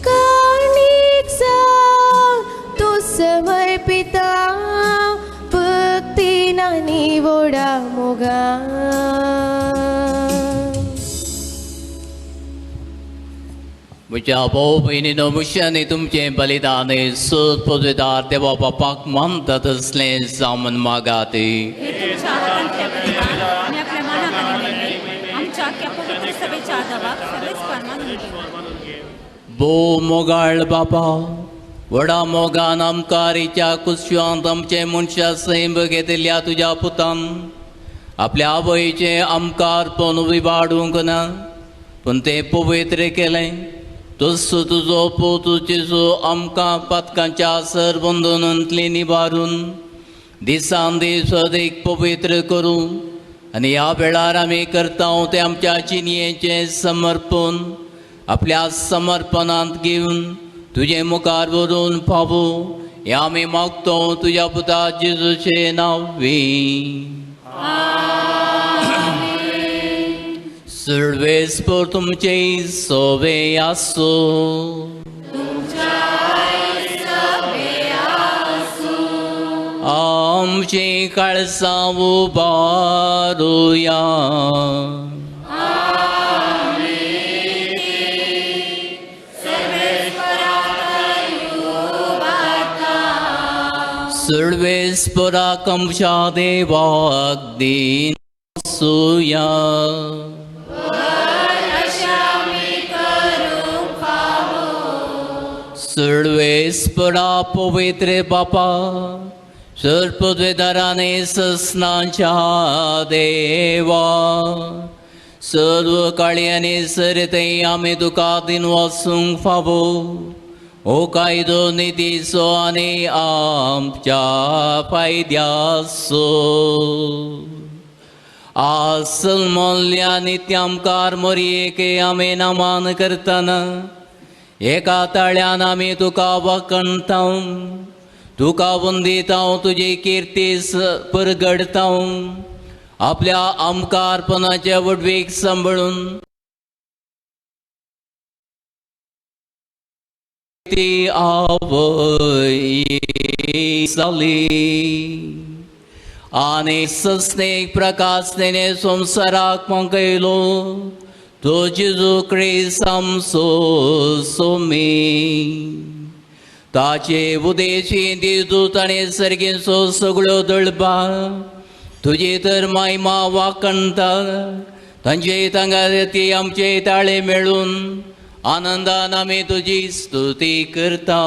काणीक जावं तो समर्पिता भक्तीन आनी व्हडा मोगान म्हज्या भाऊ भयणीनो मुशांनी तुमचें बलिदान सोद पदवेदार देवा बापाक मानता तसलें जावन मागाती भो मोगाळ बापा व्हडा मोगान आमकारीच्या कुशवांत आमचे मनशा सैम घेतिल्ल्या तुज्या पुतान आपल्या आवयचें आमकार पण विबाडूंक ना पूण तें पवित्र केलें तसो तुजो पोतू जेजू आमकां पातकांच्या सरबंधनांतली निबारून दिसान दीस अदीक पवित्र करूं आनी ह्या वेळार आमी करता तें आमच्या चिनयेचें समर्पण आपल्या समर्पणांत घेवन तुजे मुखार व्हरून फावो हें आमी मागतो तुज्या पुता जेजूचे नांवी सर्वेस्पर तुमचे सोवे आसो आमचे काळसा उबारुया. सर्वेस्परा कमशा देवाक दिन सुया. सर्वेस्परा पवित्र बापा सर्पद्वेदाराने सस्नाच्या देवा सर्व काळी आणि सरते आम्ही तुका दिन वाचूंक फावो. ओ कायदो नितीचो आनी आमच्या फायद्याचो आसल मोल्या नित्यामकार मरयेके आमी नामान करतना एका ताळ्यान आमी तुका वखणटाव. तुका वंदिताव तुजी किर्ती परगडताव. आपल्या आमकारपणाच्या वडवीक सांबाळून ती आवय जाली आनी सस्नेक प्रकाश तेणे संवसाराक पंकयलो. तो जेजू क्रिस्त आमचो सोमी. ताचे उदेशी दिवदूत आनी सर्गेचो सगळ्यो दळबा तुजी तर महिमा वाखणटा. तांचे तांगा ती आमचे ताळे मेळून आनंदान आमी तुजी स्तुती करता.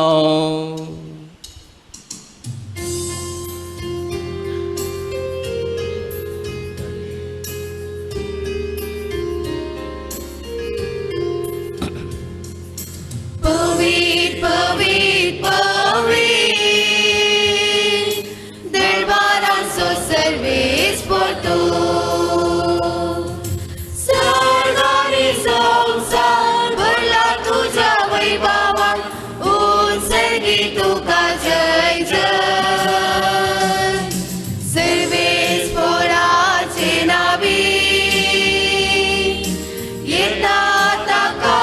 पवित्र पवित्र पवित्र दरबारांचो सर्वेस परतो. सर्वांनी संसार भरला तुझ्या वैभवान. उत्सर्गी तुका जय जय. सर्वेस पराचे नावी येता ताका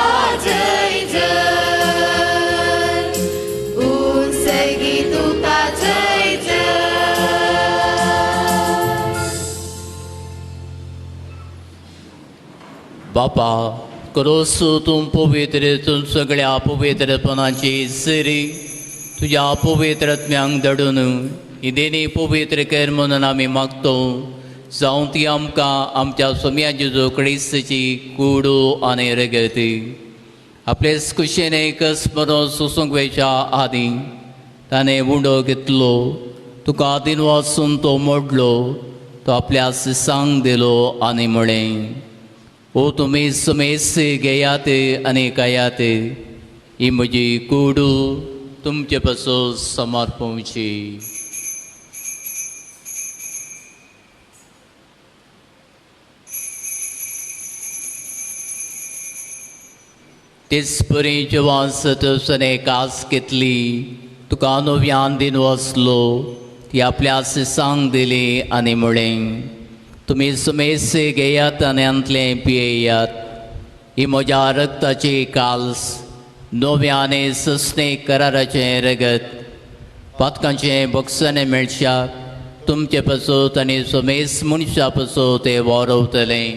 जय जय. उत्सर्गी तुका जय जय. बापा करोसो तूं पवित्र तूं सगळ्या पवित्रपणाची सरी तुझ्या पवित्रत्म्यांक धाडून ही देणी पवित्र कर म्हणून आमी मागतो. जावं ती आमकां आमच्या सोम्या जेजू क्रिस्ताची कुडो आनी रगती आपले कुशेन एकच बरो सोसूंक वेच्या आदी ताणें उंडो घेतलो. तुका आदीन वाचून तो मोडलो. तो आपल्या सिसांक दिलो आनी म्हळें ओ तुमी समेस घेयात आनी खायात. ही म्हजी कुडू तुमचे पासून समर्पवची. तेच परी जेव्हा सतसने कास घेतली तुका नव्यान दिन वचलो. ती आपल्या सिसांक दिली आनी म्हळें तुमी समेस घेयात आनी अंतले पियेयात. ही म्हज्या रक्ताची काल्स नव्याने सस्ने कराराचें रगत पातकांचें बक्षाने मेळशाक तुमचे पासून आनी समेस मनशा पासून ते वरवतलें.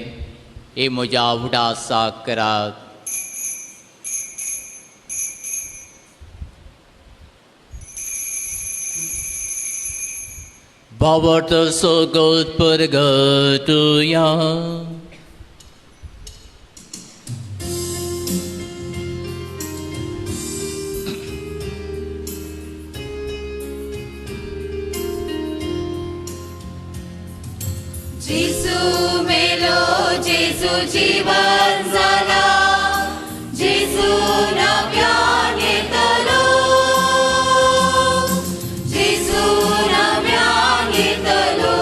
ही म्हज्या उडासाक करात. Bhavart sogot pargatuya. जेसू मेलो जेसू जीवन जाला. जेसू नव्यान येतलो. जेसू नव्यान येतलो.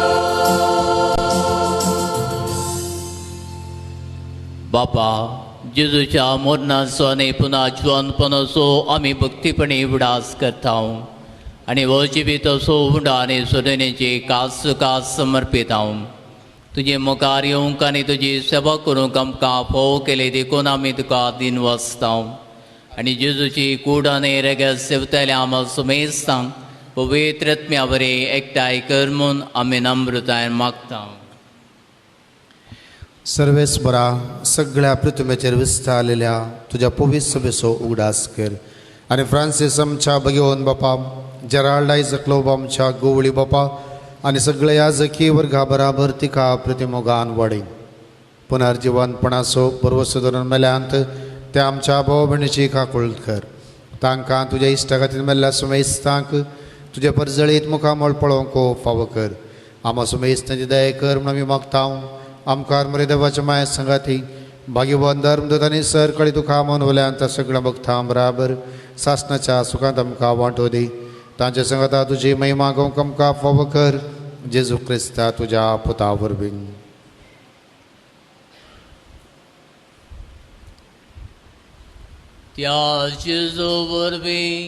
बापा जेजूच्या मरणाचो आनी पुन्हा जिवंतपणाचो आमी भक्तीपणी उडास करता आनी हो जिवीत असो उंडा आनी सोडण्याची कास समर्पीत हांव. तुजे मुखार येवंक आनी तुजी सेवा करूंक आमकां फोव केले देखून आमी तुका दिन वाचता. आनी जेजूची कूड आनी रगत सेवतले आम्हा सुमेस्तांक पवित्र आत्म्यावरे एकठांय कर म्हूण आमी नम्रतायेन मागता. सर्वेस्परा सगळ्या पृथ्वीचेर विस्तारलेल्या तुझ्या पवित्र सभेचो उगडास कर आनी फ्रांसीस आमच्या भगिवन बापा, जेराल्ड क्लोब आमच्या गोवळी बापा आनी सगळे याजकी वर्गा बराबर तिका प्रतिमोगान वाडय. पुनर्जीवनपणाचो परवसो धरून मेल्यांत त्या आमच्या भाव भयणीची काकूळ कर. तांकां तुज्या इश्टा खातीर मेल्ल्या सुमेस्तांक तुजे परजळीत मुखामोळ पळोवंक फावो कर. आमा सुमेस्तांची दया कर म्हूण आमी मागता. आमकां मरे देवाच्या माया संगाती भाग्यवान धर्मदूत आनी सर कळे तुका मनवल्यान त्या सगळ्या भक्तां बराबर सासणाच्या सुखांत आमकां वांटो दी. तांचे संगता तुजी महिमा गोवंक आमकां फावो कर. जेजू क्रिस्ता तुज्या पुता वरवीं. त्या जेजू वरवीं,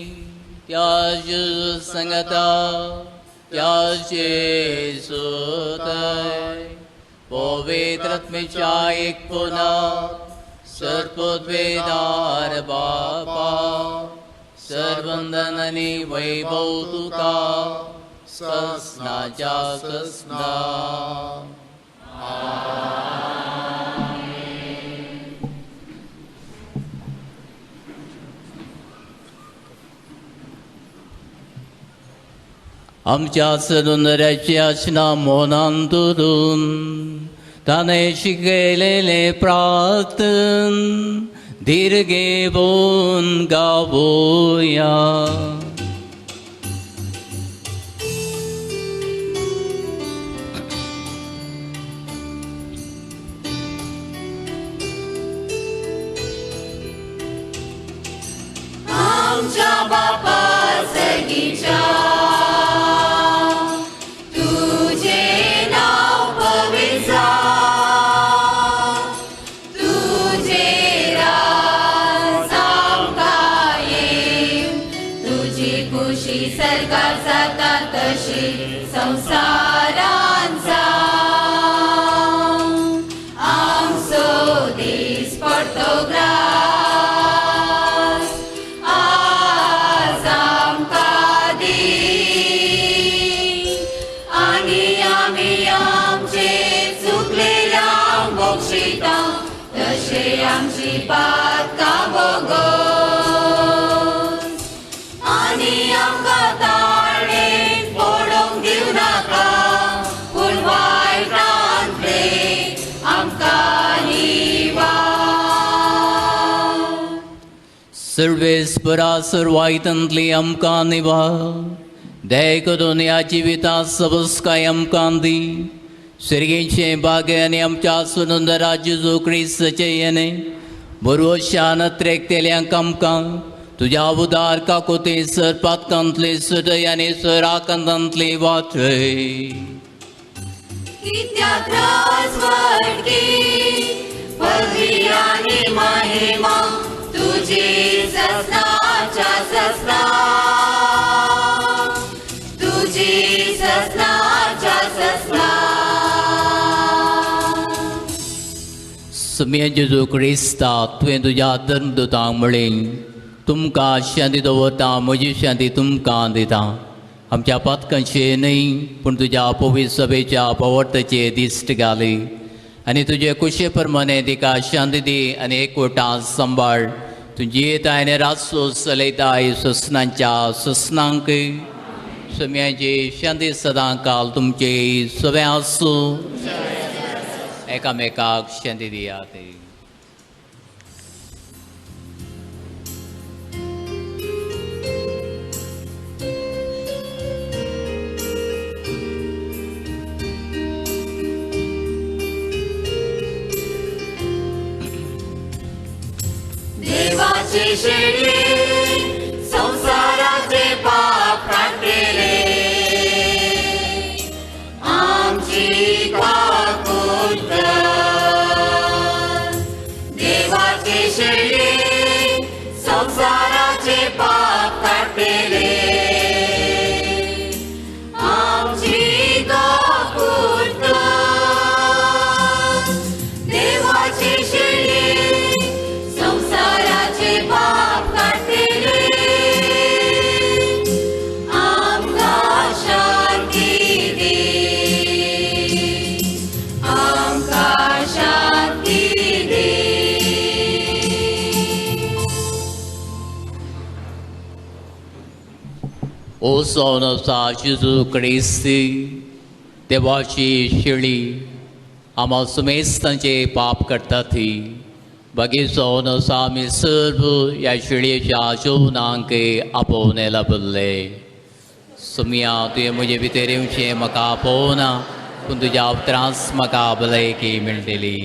त्या जेजू संगता, त्या जेजू दय पवित्र आत्म्याच्या एकपणात सर्वोद्वेदार बापा, सर्वंदन आनी वैभव तुका ससनाच्या ससना. आमच्या सरुंदराची आशना मोनान धरून ताणे शिकयलेले प्रार्थन धीर घेवन गावोया. आमच्या बापा सर्गीच्या संसारांचा आमचो दीस पडतो ग्रास आज आमकां दी आनी आमी आमचे चुकलेल्यांक बक्षिता तशे आमची पातकां भोगोस आनी आमकां सर्वेस्परा सर्वायतंतली आमकां निभा. दया करून ह्या जिवितांत सबस्काय आमकां दी. सर्गेचे भाग्य आनी आमच्या सुंदरा जेजू क्रिस्ताचे येणे बरोशान त्रेकतेल्यांक आमकां तुज्या उदार काकोते सर पातकांतले सदय आनी सर आकांतांतले वाचय. कित्याक राजवटकी पदवी आनी महिमा तुझी ससनाच्या ससना, तुझी ससनाच्या ससना. सम्य जेजू क्रिस्ता तुवें तुज्या धर्मदुतांक म्हळें तुमकां शांती दवरता, म्हजी शांती तुमकां दिता. आमच्या पातकांचे न्हय पूण तुज्या पवित्र सभेच्या पवर्तचे दिश्ट घाली आनी तुजे कुशे प्रमाणे तिका शांती दी आनी एकवटां सांबाळ. तुजी येताय आनी रातचो चलयताय ससनांच्या ससनांक. सम्याची शांती सदां काल तुमचे सवे आसूं. एकामेकाक शांती दियात. देवाचे शेळी संसाराचे पाप काढलेले आमची काकूळ कर. देवाचे शेळी संसाराचे पाप काढलेले आमची काकूळ कर. देवाचे शेळी संसाराचे पाप काढलेले O Son of Jesus Christi, देवाची शेळी आम्हा समेस्तांचे पाप करता थी बाकी सोन आमी सर्व या शेळयेच्या जेवणांक आपोवने बोलले सुमिया तुवें म्हजे भितर येवचें म्हाका आपोवना पूण तुज्या अवतरांस म्हाका भलायकी मेळटली.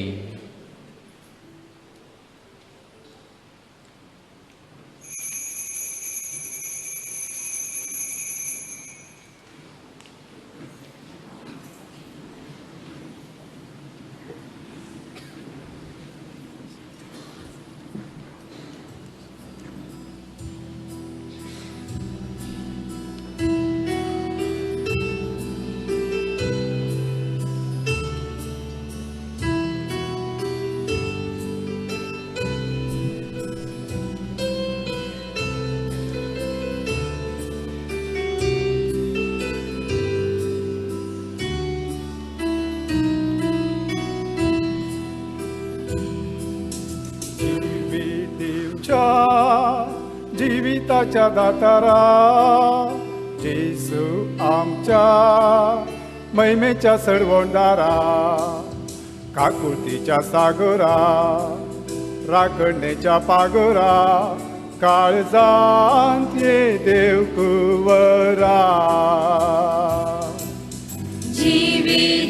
जिविताच्या दातारा जेसू आमच्या महिमेच्या सडवंडारा काकुतीच्या सागरा राखणेच्या पागोरा काळजांत ये देव कुवरा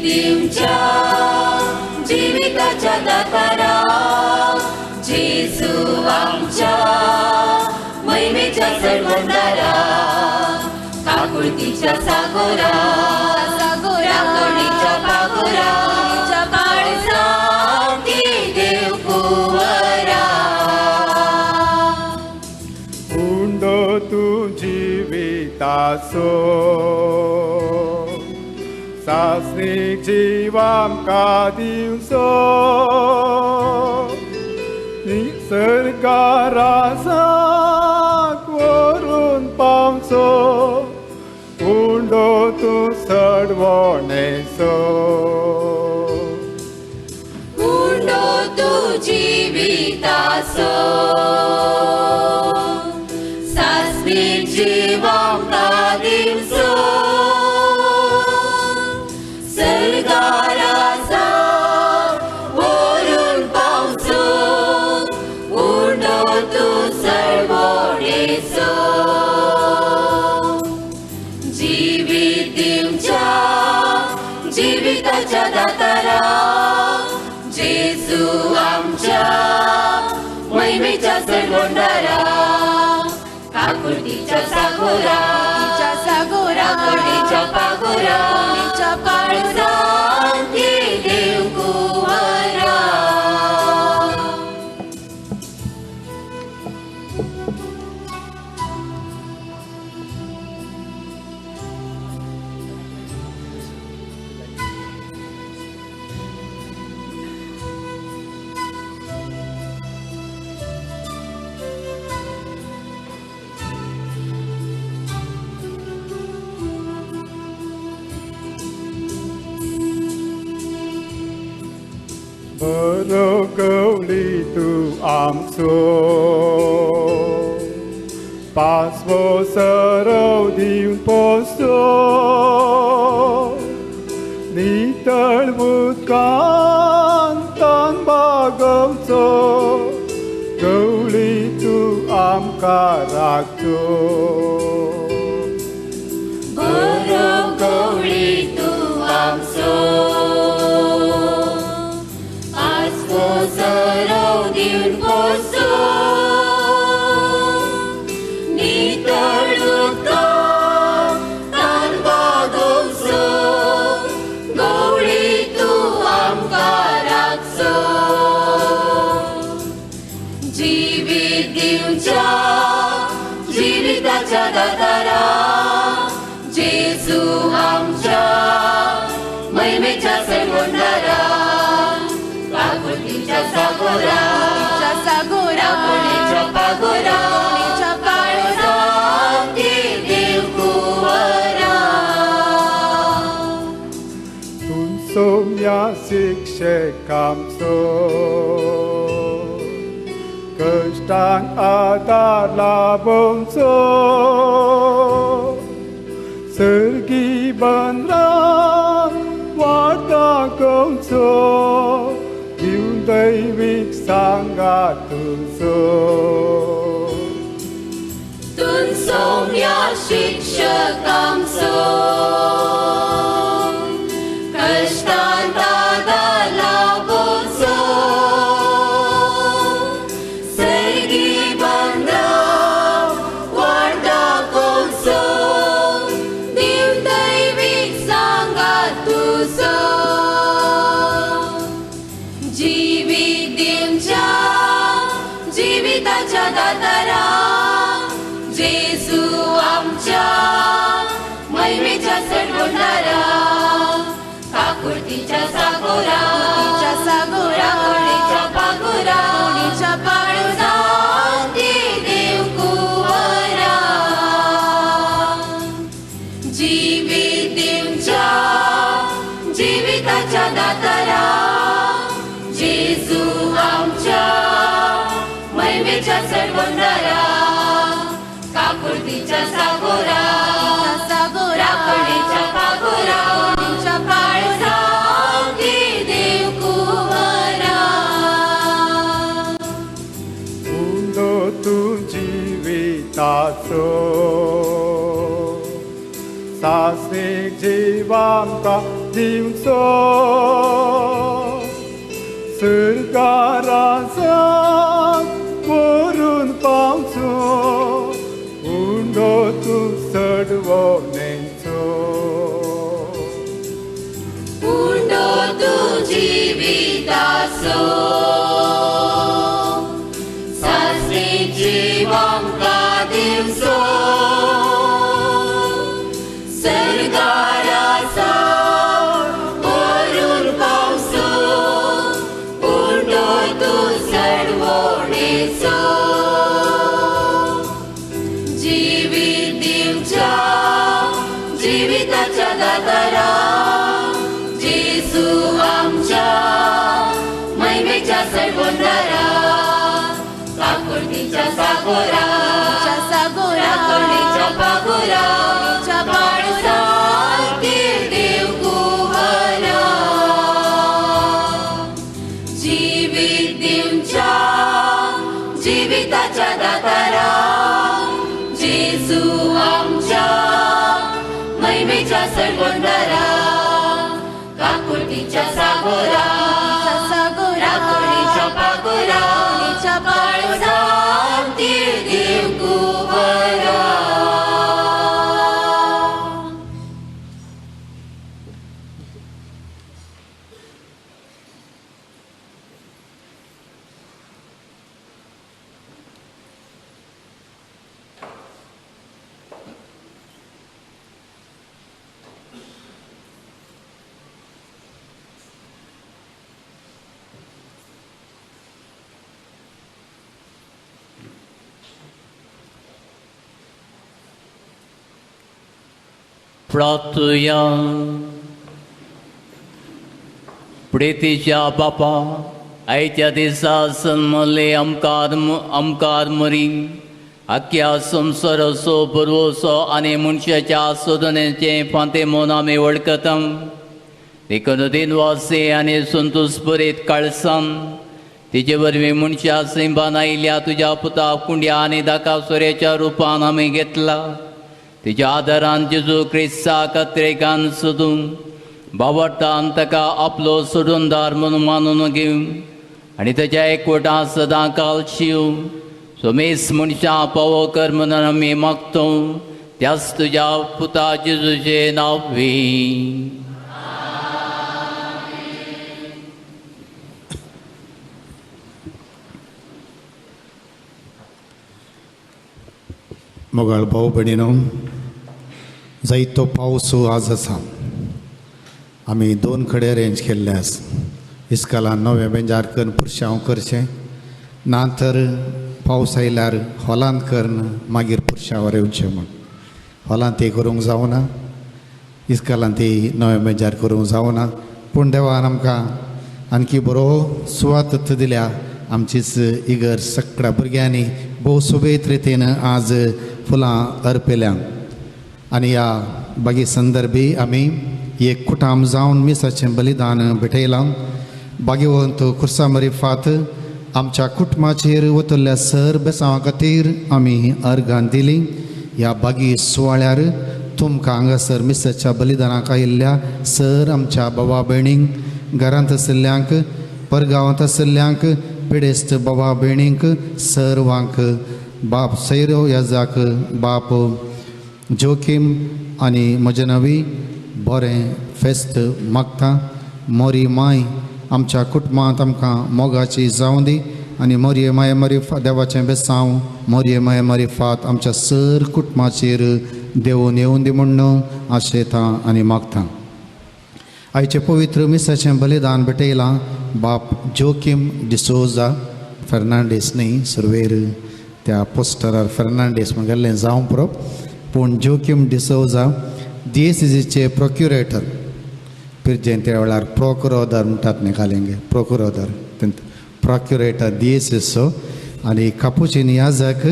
दिवच्या जीविताच्या दातारा जेसू आमच्या महिमेच्या सडवंडारा काकुळतीच्या सागोरा राखणेच्या पागोरा काळजांत ये देव कुवरा उंडो तू जिविताचो सासरीक जीव आमकां दिवचो निसर्गारा व्हरून पावचो उंडो तूं सडवणेचो उंडो तूं जिविताचो सासरीक जीव आमकां दिवचो जीविताच्या दातारा जेसू आमच्या महिमेच्या सडवंडारा काकुळतीच्या सागोरा राखणेच्या पागोरा काळजांत ये देव कुवरा बरो गवळी तूं आमचो पासवो सरव दिवन पोसो नितळ उदकांत तान बागवचो गवळी तूं आमकां राखचो बरो गवळी तूं आमचो सरव दिवन पोसो नितळ उदकांत तान बागोवचो गवळी तूं आमकां राखचो जिवीत दिवच्या जिविताच्या दातारा जेसू आमच्या महिमेच्या सडवंडारा काकुळतीच्या सागोरा राखणेच्या पागोरा काळजांत ये देव कुवरा तूं सोम्या शिक्षक आमचो कश्टांक आदार लाभोवचो सर्गी बंद्रान वार्ता गोंचो दिवन दैवीक सांगा तुझो तुमचो म्या शिक्षक आमचो कष्टान दादा लाभोचो सर्गी बंद्रा वार्ता गोंचो दिवन दैवीक सांगा तुझो जीवित दिवच्या जीविताच्या दातारा जेजू आमच्या महिमेच्या सडवणारा काकुर्तीच्या सागोरा कोणीच्या पागोरा कोणीच्या पाळजा ते देव कुवरा जीवित दिवच्या जीविताच्या दातारा जेजू आमच्या महिमेच्या सडवणारा काकुर्तीच्या सागोरा कोणीच्या पागोरा कोणीच्या पाळजा ते देव कुवरा उंडो तू जिविताचो सासणेक जीव आमकां दिवचो सरकाराक व्हरून पावचो उंडो तू चडवो नेंचो उंडो तू जिविताचो सासणेक जीव आमकां दिवचो सरकाराचा व्हरून पावचो उंडो तू चडवणेचो जीवित दिवच्या जीविताच्या दातारा जेजू आमच्या महिमेच्या सडवणारा काकुर्तीच्या सागोरा कोणीच्या पागोरा कोणीच्या पाळजा ते देव कुवरा जीवित दिवच्या जीविताच्या दातारा जेजू आमच्या महिमेच्या सडवणारा काकुर्तीच्या सागोरा कोणीच्या पागोरा कोणीच्या पाळजा ते देव कुवरा प्रार्थुया प्रेतीच्या बापा आयच्या दिसा सन्मले आमकार मरी आख्या संवसाराचो बरोसो आनी मनशाच्या सोदनेचे फांते मोन आमी वळखता देखून दिनवासी आनी संतोश बरेत काळसान तिचे वरवीं मनशा सैबान आयिल्ल्या तुज्या पुता कुंड्या आनी दाका सोऱ्याच्या रुपान आमी घेतला तिच्या आदारान जेजू क्रिस्ता कत्रेकान सोदून बावटान ताका आपलो सोडूनदार म्हणून मानून घेवन आनी ताच्या एकवटां सदां काल शिव सोमेस मनशां पावो कर म्हणून आमी मागतो त्याच तुज्या पुता जेजूचे नांवी मोगाळ भाऊ भयणीनो जायतो पावस आज आसा आमी दोन कडेन अरेंज केल्ले आसा इस्कालान नवे बेंजार करून पुरशांव करचें ना तर पावस आयल्यार हॉलांत करून मागीर पुरशांवर येवचें म्हण हॉलांत ती करूंक जावना इस्कालान ती नवे बेंजार करूंक जावना पूण देवान आमकां आणकी बरो सुवात दिल्या आमचीच इगर सगळ्या भुरग्यांनी भोव सोबीत रितीन आज फुलां अर्पिल्या आनी ह्या बागी संदर्भी आमी एक कुटाम जावन मिसाचें बलिदान भेटयलां. भाग्यवंत खुर्सा मरीफात आमच्या कुटुंबाचेर वतल्ल्या सर बेसांवा खातीर आमी अर्गां दिलीं. ह्या बागी सुवाळ्यार तुमकां हांगासर मिसाच्या बलिदानाक आयिल्ल्या सर आमच्या भावा भयणींक, घरांत आशिल्ल्यांक, परगांवांत आशिल्ल्यांक, पिडेस्त भावा भयणींक, सर्वांक, बाप सैरो याजाक, बाप जोखीम आनी म्हजे नवी बरें फेस्त मागता. मोरी माय आमच्या कुटुंबांत आमकां मोगाची जावं दी आनी मोरये माय मरीफा देवाचें बेसांव मोरये माय मरीफात आमच्या सर कुटुंबाचेर देवून येवं दी म्हणून आशेतां आनी मागतां. आयचे पवित्र मिसाचें बलिदान भेटयलां बाप जोकीम डिसोजा फेर्नांडीस न्ही सुरवेर त्या पोस्टरार फेर्नांडीस म्हगेलें जावं पुरो पूण जोकीम डिसोजा DSCचे प्रोक्युरेटर पिरजें त्या वेळार प्रोकुरोदर म्हणटात न्ही कालिंगे प्रोकुरोदर प्रोक्युरेटर DSCचो आनी कापुचीन याजक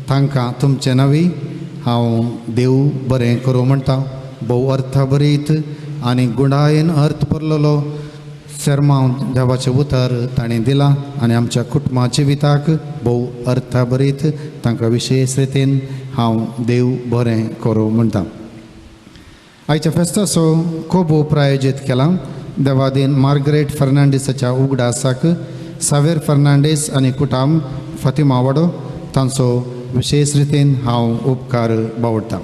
तांकां तुमचे नवी हांव देव बरें करूं म्हणटा. भोव अर्थभरीत आनी गुणायेन अर्थ भरलेलो शर्माव देवाचें उतर ताणें दिलां आनी आमच्या कुटुंबा जिविताक भोव अर्थभरीत तांकां विशेश रितीन हांव देव बरें करूं म्हणटा. आयच्या फेस्ताचो खूब प्रायोजीत केला. देवादीन मार्गरेट फर्नांडीसाच्या उगडासाक सावेर फर्नांडीस आनी कुटाम फातिमा वाडो तांचो विशेश रितीन हांव उपकार बावडटां.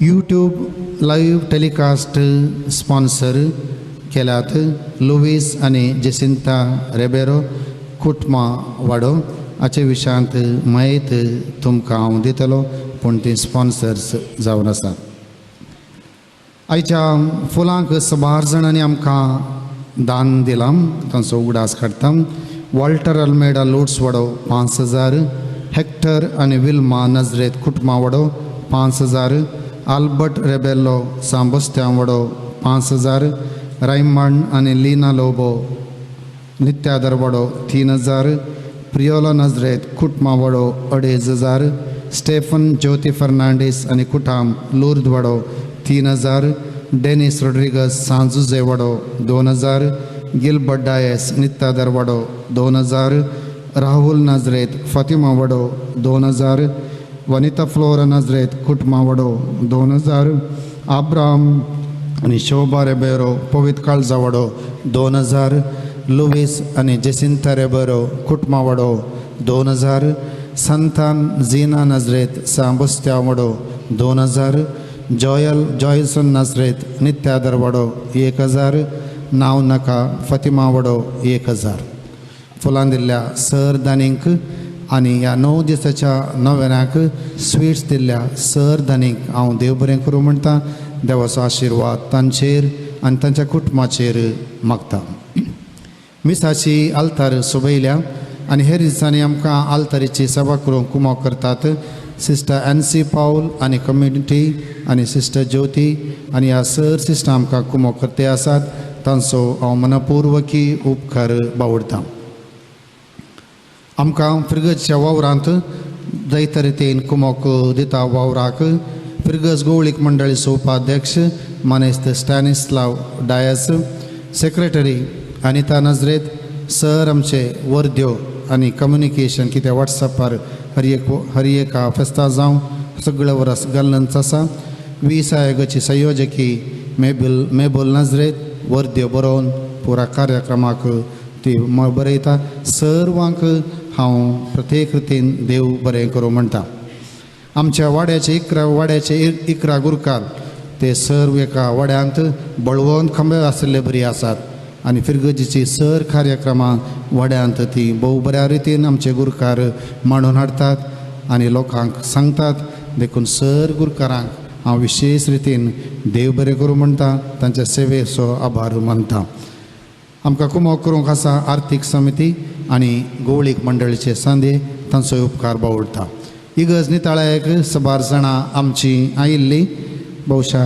यूट्यूब लाईव्ह टेलिकास्ट स्पॉन्सर केल्यात लुईस आनी जेसिंता रेबेरो कुटुंबा वाडो. हाचे विशयांत माहिती तुमकां हांव दितलो पूण ती स्पॉन्सर्स जावन आसात. आयच्या फुलांक 12 जाणांनी आमकां दान दिलां तांचो उगडास काडटा. वॉल्टर अल्मेडा लोड्स वाडो 5000, हेक्टर आनी विल्मा नजरेत कुटुंबा वाडो 5000, आल्बर्ट रेबेल्लो सांबोस्त्यां वाडो 5000, रायमंड आनी लिना लोबो नित्यादर वाडो 3000, प्रियोला नजरेत कुटुंबा वाडो 2500, स्टेफन ज्योती फर्नांडीस आनी कुटाम लुर्द वाडो 3000, डेनिस रोड्रिगस सांजुजे वाडो 2000, गिलबर्ट डायस नित्यादर वाडो 2000, राहुल नजरेत फातिमा वाडो 2000, वनिता फ्लोरा नजरेत कुटुंबा वाडो 2000, आब्राम आनी शोभा रेबेरो पवित्र काळजा वाडो 2000, लुईस आनी जेसिंता रेबेरो कुटुंबा वाडो 2000, संतान झीना नजरेत सांबोस्त्या वाडो 2000, जॉयसन नजरेत नित्यादर वाडो 1000, नाव नाका फातिमा वाडो 1000. फुलां दिल्ल्या सर दानींक आनी ह्या 9 दिसाच्या नव्यानाक स्वीट्स दिल्ल्या सर दानींक हांव देव बरें करूं म्हणटा. देवाचो आशिर्वाद तांचेर आनी तांच्या कुटुंबाचेर मागता. मिसाची आल्तार सोबयल्या आनी हेर दिसांनी आमकां आल्तारीची सभा करूंक कुमो करतात. सिस्टर एनसी पाऊल आनी कम्युनिटी आनी सिस्टर ज्योती आनी ह्या सर सिस्टर आमकां कुमो करते आसात तांचो हांव मनपूर्वकी उपकार बावडटां. आमकां फिरगजच्या वावरांत जायते रितीन कुमोक दिता वावराक फिरगज गोवळीक मंडळीचो उपाध्यक्ष मानेस्त स्टॅनिस्लाव डायस, सेक्रेटरी अनिता नजरेत, सर आमचे वर्द्यो आनी कम्युनिकेशन कितें वॉट्सॅपार हर एका फेस्ता जावं सगळे वरस घालनच आसा. 20 आयोगाची संयोजकी मेबूल नजरेत वर्द्यो बरोवन पुरा कार्यक्रमाक ती बरयता. सर्वांक हांव प्रत्येक रितीन देव बरें करूं म्हणटा. आमच्या वाड्याचे 11 गुरकार ते सर्व एका वाड्यांत बळवंत खंबे आशिल्ले बरी आसात आनी फिरगजीची सर कार्यक्रमां वाड्यांत ती भोव बऱ्या रितीन आमचे गुरकार मांडून हाडटात आनी लोकांक सांगतात. देखून सर गुरकारांक हांव विशेश रितीन देव बरें करूं म्हणटा, तांच्या सेवेचो आभार मानता. आमकां कुमो करूंक आसा आर्थीक समिती आनी गोवळीक मंडळीचे सांदे तांचो उपकार बावडटा. इगज निताळ्याक 12 जाणां आमची आयिल्ली, भोवशा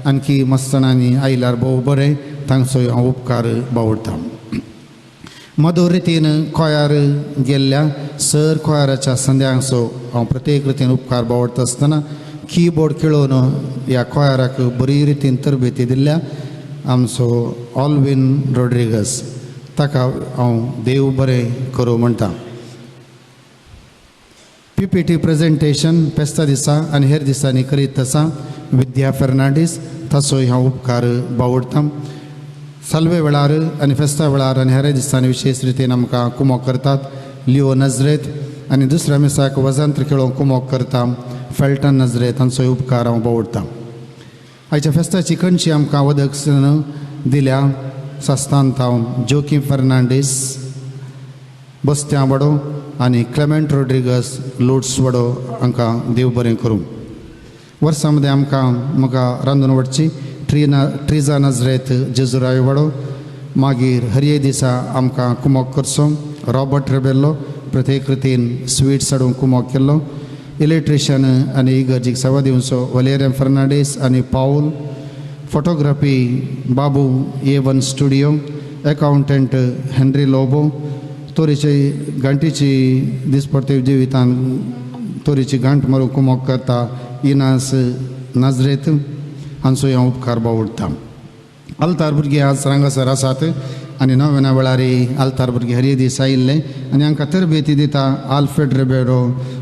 आणखी मस्त जाणांनी आयल्यार भोव बरें, तांचो हांव उपकार बावडटा. मधुर रितीन खोयार गेल्ल्या सर खोयाराच्या संद्यांचो हांव प्रत्येक रितीन उपकार बावडटा आसतना कीबोर्ड खेळोवन ह्या कोयराक बरी रितीन तरबेती दिल्ल्या आमचो ऑल्विन रोड्रिगस ताका हांव देव बरें करूं म्हणटा. PPT प्रेजेंटेशन फेस्ता दिसा आनी हेर दिसांनी करीत आसा विद्या फेर्नांडीस ताचोय हांव उपकार बावडटां. साल्वे वेळार आनी फेस्ता वेळार आनी हेर दिसांनी विशेश रितीन आमकां कुमोक करतात लिओ नजरेत आनी दुसऱ्या मिसाक वजंत्र खेळोवंक कुमोक करता फेल्टन नजरेत हांचोय उपकार हांव बावडटां. आयच्या फेस्ताची खंयची आमकां वदक्षण दिल्या सास्तांत हांव जोकीम फेर्नांडीस बस्त्या वडो आनी क्लेमेंट रोड्रिगस लोड्स वडो हांकां देव बरें करूं. वर्सां मदें म्हाका रांदून वडची ट्रिजा नजरेत जेजुराय वडो. मागीर हरये दिसा आमकां कुमोक करचो रॉबर्ट रेबेल्लो प्रत्येक रितीन स्वीट्स हाडून कुमोक केल्लो. इलेक्ट्रिशन आनी इगर्जीक सेवा दिवचो वलेरियम फेर्नांडीस आनी Paul. Photography Babu A1 studio. Accountant Henry Lobo. तोरीची गांठीची दिसपट्टे जिवितान तोरीची गांठ मारूं कुमोक करता इनास नाजरेत हांचोय हांव उपकार बावडटां. आल्तार भुरगीं आज हांगासर आसात आनी 9 वेळार आल्तार भुरगीं हरये दीस आयिल्ले आनी हांकां तरबेती दिता आल्फ्रेड रेबेरो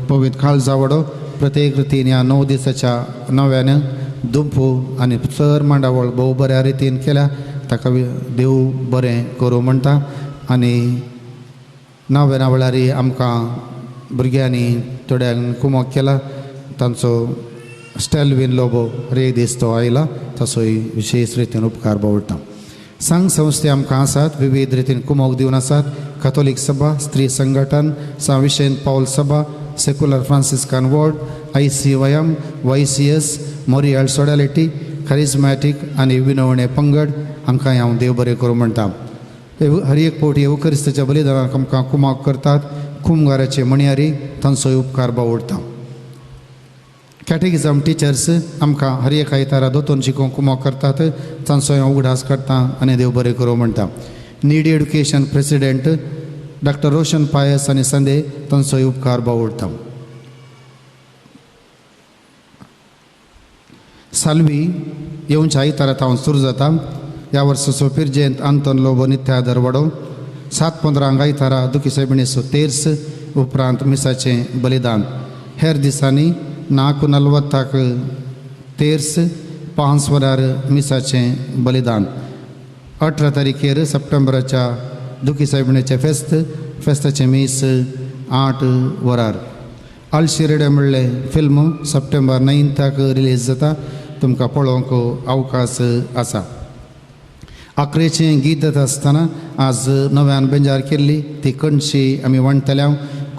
पवित्र काळजावडो. प्रत्येक रितीन ह्या 9 दिसाच्या 9व्यान दुंपू आनी चर मांडावळ भोव बऱ्या रितीन केल्या ताका देव बरें करूं म्हणटा. आनी 9व्या वेळार आमकां भुरग्यांनी थोड्यांक कुमोक केला तांचो स्टेल्विन लोबो रे दीस तो आयला ताचोय विशेश रितीन उपकार बावडटा. संघ संस्थे आमकां आसात विविध रितीन कुमोक दिवन आसात. कॅथोलीक सभा, स्त्री संघटन, सा विशेंत पाऊल सभा, secular Franciscan ward, ICYM, YCS, मोरियल सोडॅलिटी, करिझमॅटीक आनी विनवणे पंगड हांकांय हांव देव बरें करूं म्हणटा. हर एक फावटी उकरिस्ताच्या बलिदानाक आमकां कुमोक करतात कुमगाराचे मणयारी तांचोय उपकार बावडटा. कॅटेगिजम टिचर्स आमकां हर एक आयतारा दोतोन शिकोवंक कुमोक करतात तांचोय हांव उगडास करता आनी देव बरें करूं म्हणटा. Needy education president doctor Roshan पायस आनी संदे तांचोय उपकार बावडटा. साल्वी येवच्या आयतारात हांव सुरू जाता. ह्या वर्साचो पिर्जेंत आंतोन लोबो नित्यादर वडो. 7:15 आयतारा दुखी सायबिणीचो तेर्स उपरांत मिसाचें बलिदान. हेर दिसांनी 4:40 तेर्स 5 वरार मिसाचें बलिदान. 18 तारीखेर सप्टेंबराच्या दुखी सायबिणीचें फेस्ताचें मीस 8 वरार. आलशिरेडे म्हणलें फिल्म सप्टेंबर 9 रिलीज जाता. तुमकां पळोवंक अवकाश आसा. आखरेचें गीत जाता आसतना आज 9व्यान बेंजार केल्ली ती कणशी आमी वांटतल्या.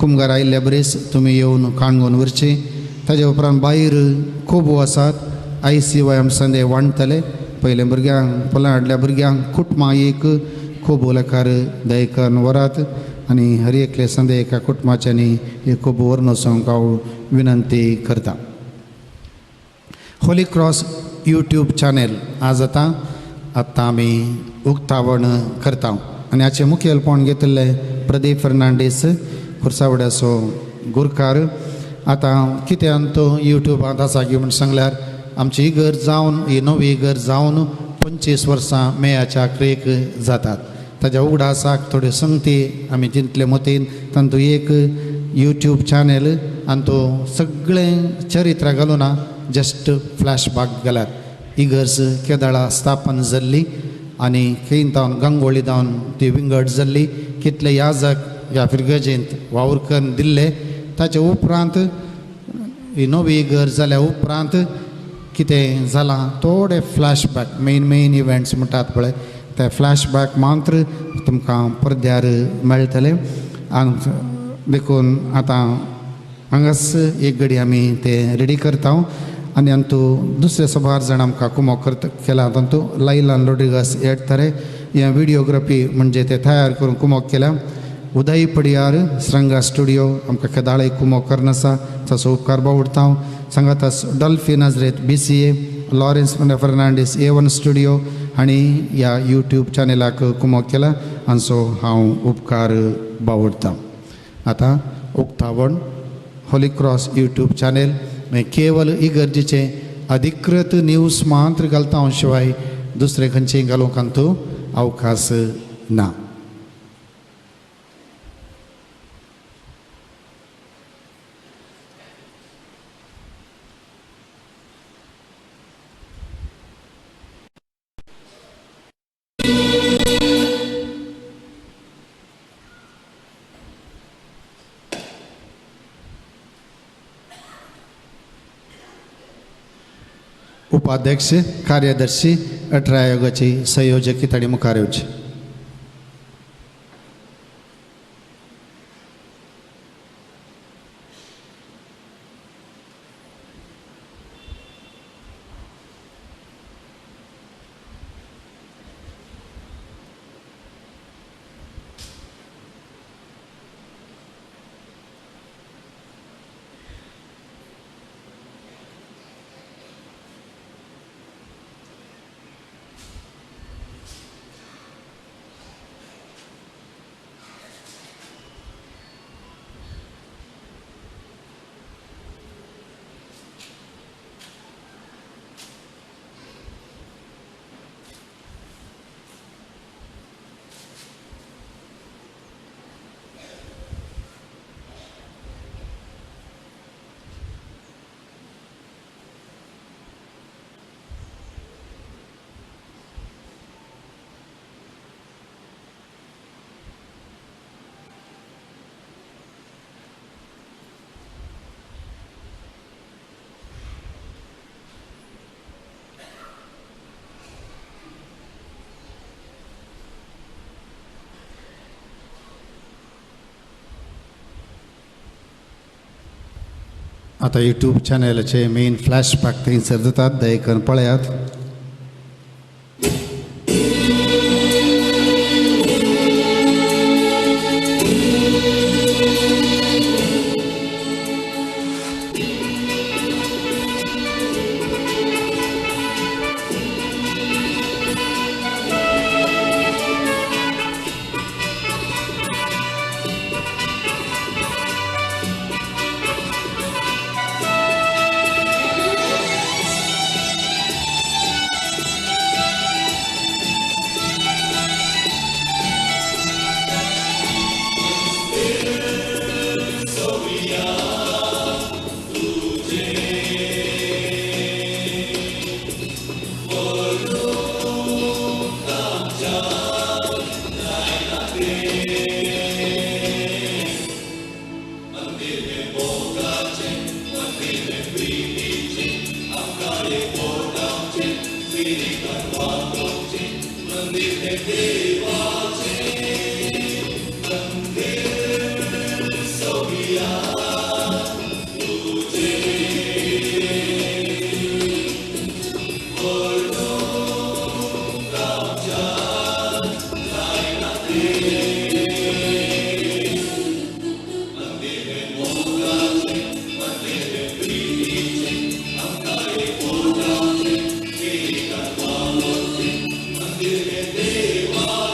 कुमगार आयिल्ल्या बरेच तुमी येवन काणगोन व्हरची. ताजे उपरांत भायर खूब आसात. ICYM संदे वांटतले. पयले भुरग्यांक पोलां हाडल्या भुरग्यांक कुटुंबां एक खूब उलेकार दयेकन वरात आनी हर एकले संदे एका कुटुंबाच्यांनी एक खूब व्हरून वचोंक हांव विनंती करता. होली क्रॉस YouTube चॅनल आज आतां आमी उक्तावण करता आनी हाचें मुखेलपण घेतिल्ले प्रदीप फेर्नांडीस खुर्सावड्याचो गुरकार. आतां कित्यान तो युट्यूबांत आसा की म्हण सांगल्यार आमची इगर जावन ही नवी इगर जावन 25 वर्सां मेयाच्या क्रेक जातात. ताज्या उगडासाक थोड्यो संगती आमी चिंतले मतीन तातूंत एक YouTube चॅनल आनी तो सगळें चरित्र घालून जस्ट फ्लॅशबॅक घाल्यात. इगर्ज केदाळा स्थापन जाल्ली आनी खंय जावन गंगोळी जावन ती विंगड जाल्ली. कितले याजक ह्या फिरगजेंत वावुरकन दिल्ले. ताचे उपरांत ही नवी इगर जाल्या उपरांत कितें जालां थोडे फ्लॅशबॅक मेन इव्हेंट्स म्हणटात पळय ते फ्लॅशबॅक मात्र तुमकां पडद्यार मेळटले. आनी देखून आतां हांगाच एक घडी आमी ते रेडी करता आनी हातूंत दुसरे 6 जाण आमकां कुमोक केला. तातूंत लायलान रोड्रिगस येडतरे हें व्हिडियोग्राफी म्हणजे ते तयार करून कुमोक केल्या. उदय पडियार श्रंगा स्टुडियो आमकां केदाळे कुमोक करनासा ताचो उपकार बावडटा. सांगातास डॉल्फी नजरेत BCA Lawrence Fernandes A1 studio हांणी ह्या YouTube चॅनलाक कुमोक केला हांचो हांव उपकार बावडटां. आतां उक्तावण होली क्रॉस YouTube चॅनल मागीर केवल इगर्जेचे अधिकृत न्यूज मात्र घालता हांव शिवाय दुसरे खंयचेय घालूंक हातूं अवकाश ना. उपाध्यक्ष कार्यदर्शी 18 आयोगाचे संयोजक ताणी मुखार येवचे. आता यूट्यूब चॅनलाचे मेन फ्लॅशबॅक थंयसर जातात, दय करून पळयात. देवा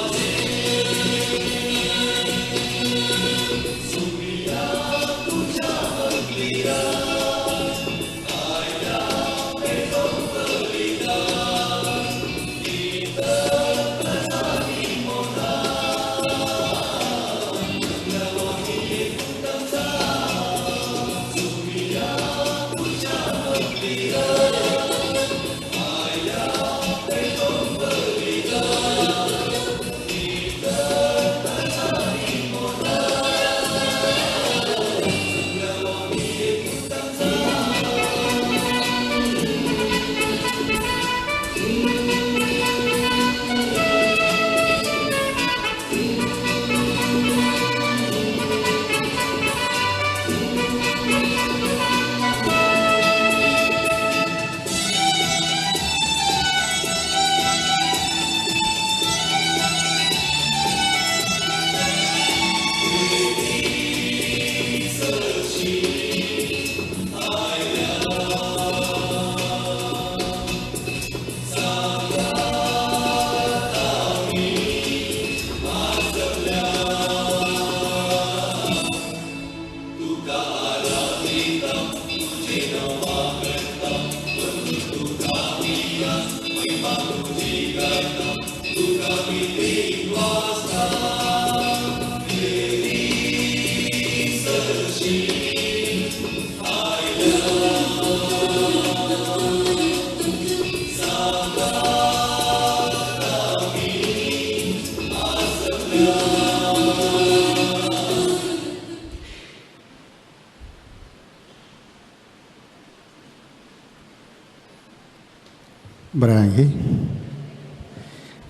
बरं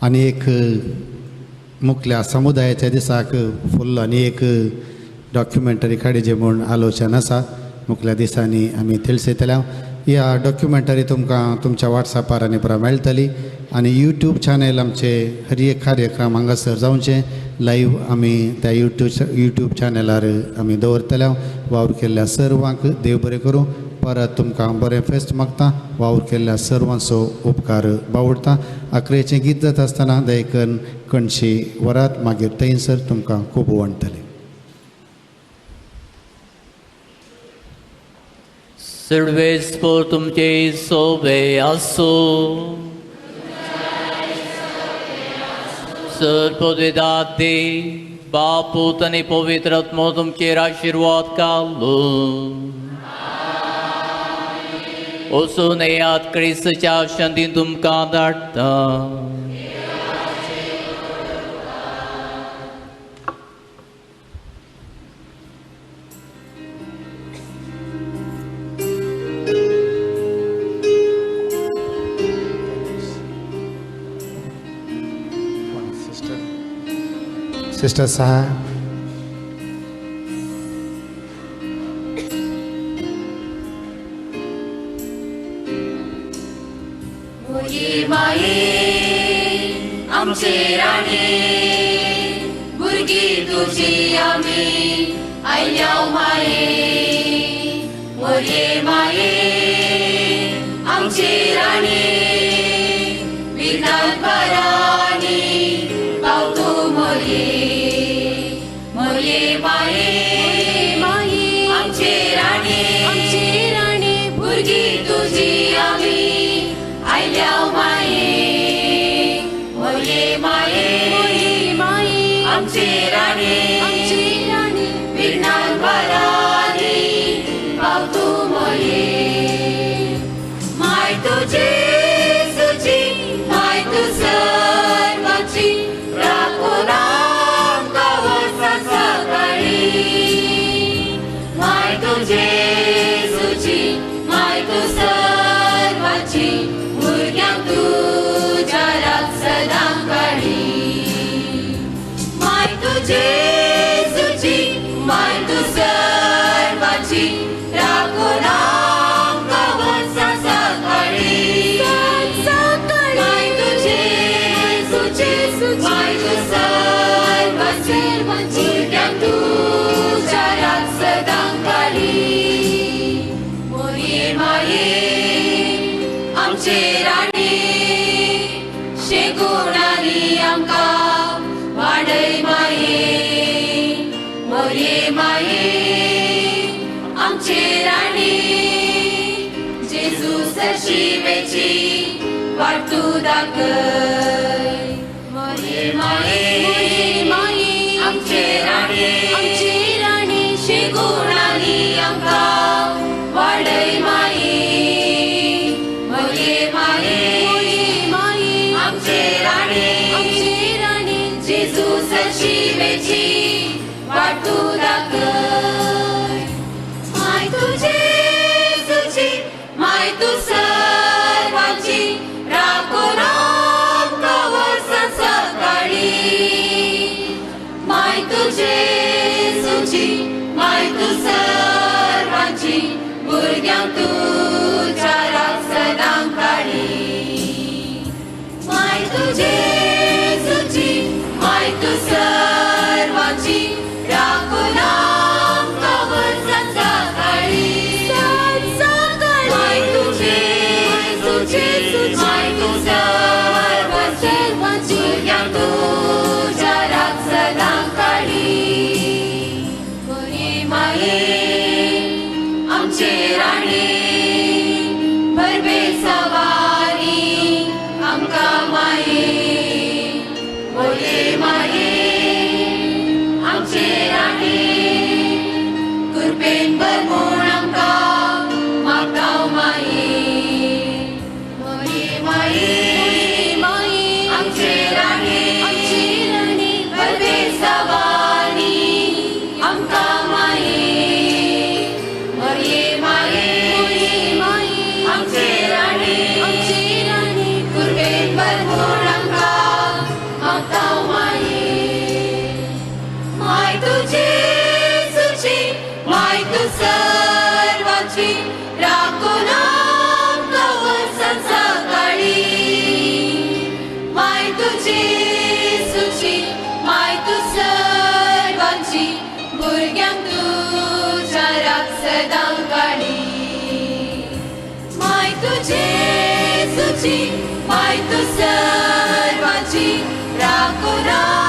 आणि एक मुखल्या समुदायाच्या दिसाक फुल्ल आणि एक डॉक्युमेंटरी काडीचे म्हूण आलोचन आसा मुखल्या दिसांनी आमी तिळसयतल्या ह्या डॉक्युमेंटरी तुमकां तुमच्या वॉट्सॅपार आनी परत मेळटली आनी यूट्यूब चॅनल आमचे हर एक कार्यक्रम हांगासर जावचे लायव्ह आमी त्या यूट्यूब चॅनलार आमी दवरतल्या वावर केल्ल्या सर्वांक देव बरें करूं परत तुमकां बरें फेस्त मागता वावर केल्ल्या सर्वांचो उपकार बावडटा अकरेचें गीत जाता आसतना दयकन कणशी वरात मागीर थंयसर तुमकां खूब वणटलें. सर्वेस्पर तुमचे सोबे आसो सर्वविदाते बाप पूत आनी पवित्र आत्मो तुमचेर आशिर्वाद घालो वचून येयात क्रिस्ताच्या शांतीन तुमकां धाडटा. सिस्टर साहा माये आमचे राणे भुरगी तुझी आमी आयल्या माये मोरये माये आमचे राणे विधान पराणी पावतो मोरये मोरये माये माये आमचे राणे भुरगी तुझी आमी आयल्या माये मोरये माये आमचे राणे विज्ञान पराणी पावतो मोरये माय तुझे सुची माय तू सर्वाची राखून आमकां वर्सां सकाळी माय तुझे सुची माय तू सर्वाची भुरग्यांक तुज्या रात सदां काडी माय तुझे सुची माय तू सर्वाची राखून आमकां वर्सां सकाळी माय तुझे सुची माय तू सर्वाची भुरग्यांक तुज्या रात सदां काडी मोरये माये आमचे राणे शेगुणानी आमकां वाडय माये मोरये माये आमचे राणे जेजू शिवेची वाट तूं दाखय मोरये माये आमचे राणे शेगुणानी आमकां वाडय माये मोरये माये आमचे राणे जेजू शिवेची वाट तूं दाखय माय तुझे सुची माय तू सर्वाची राखून आमकां वर्सां सकाळी तुझे सुची माय तू सर्वांची राखोना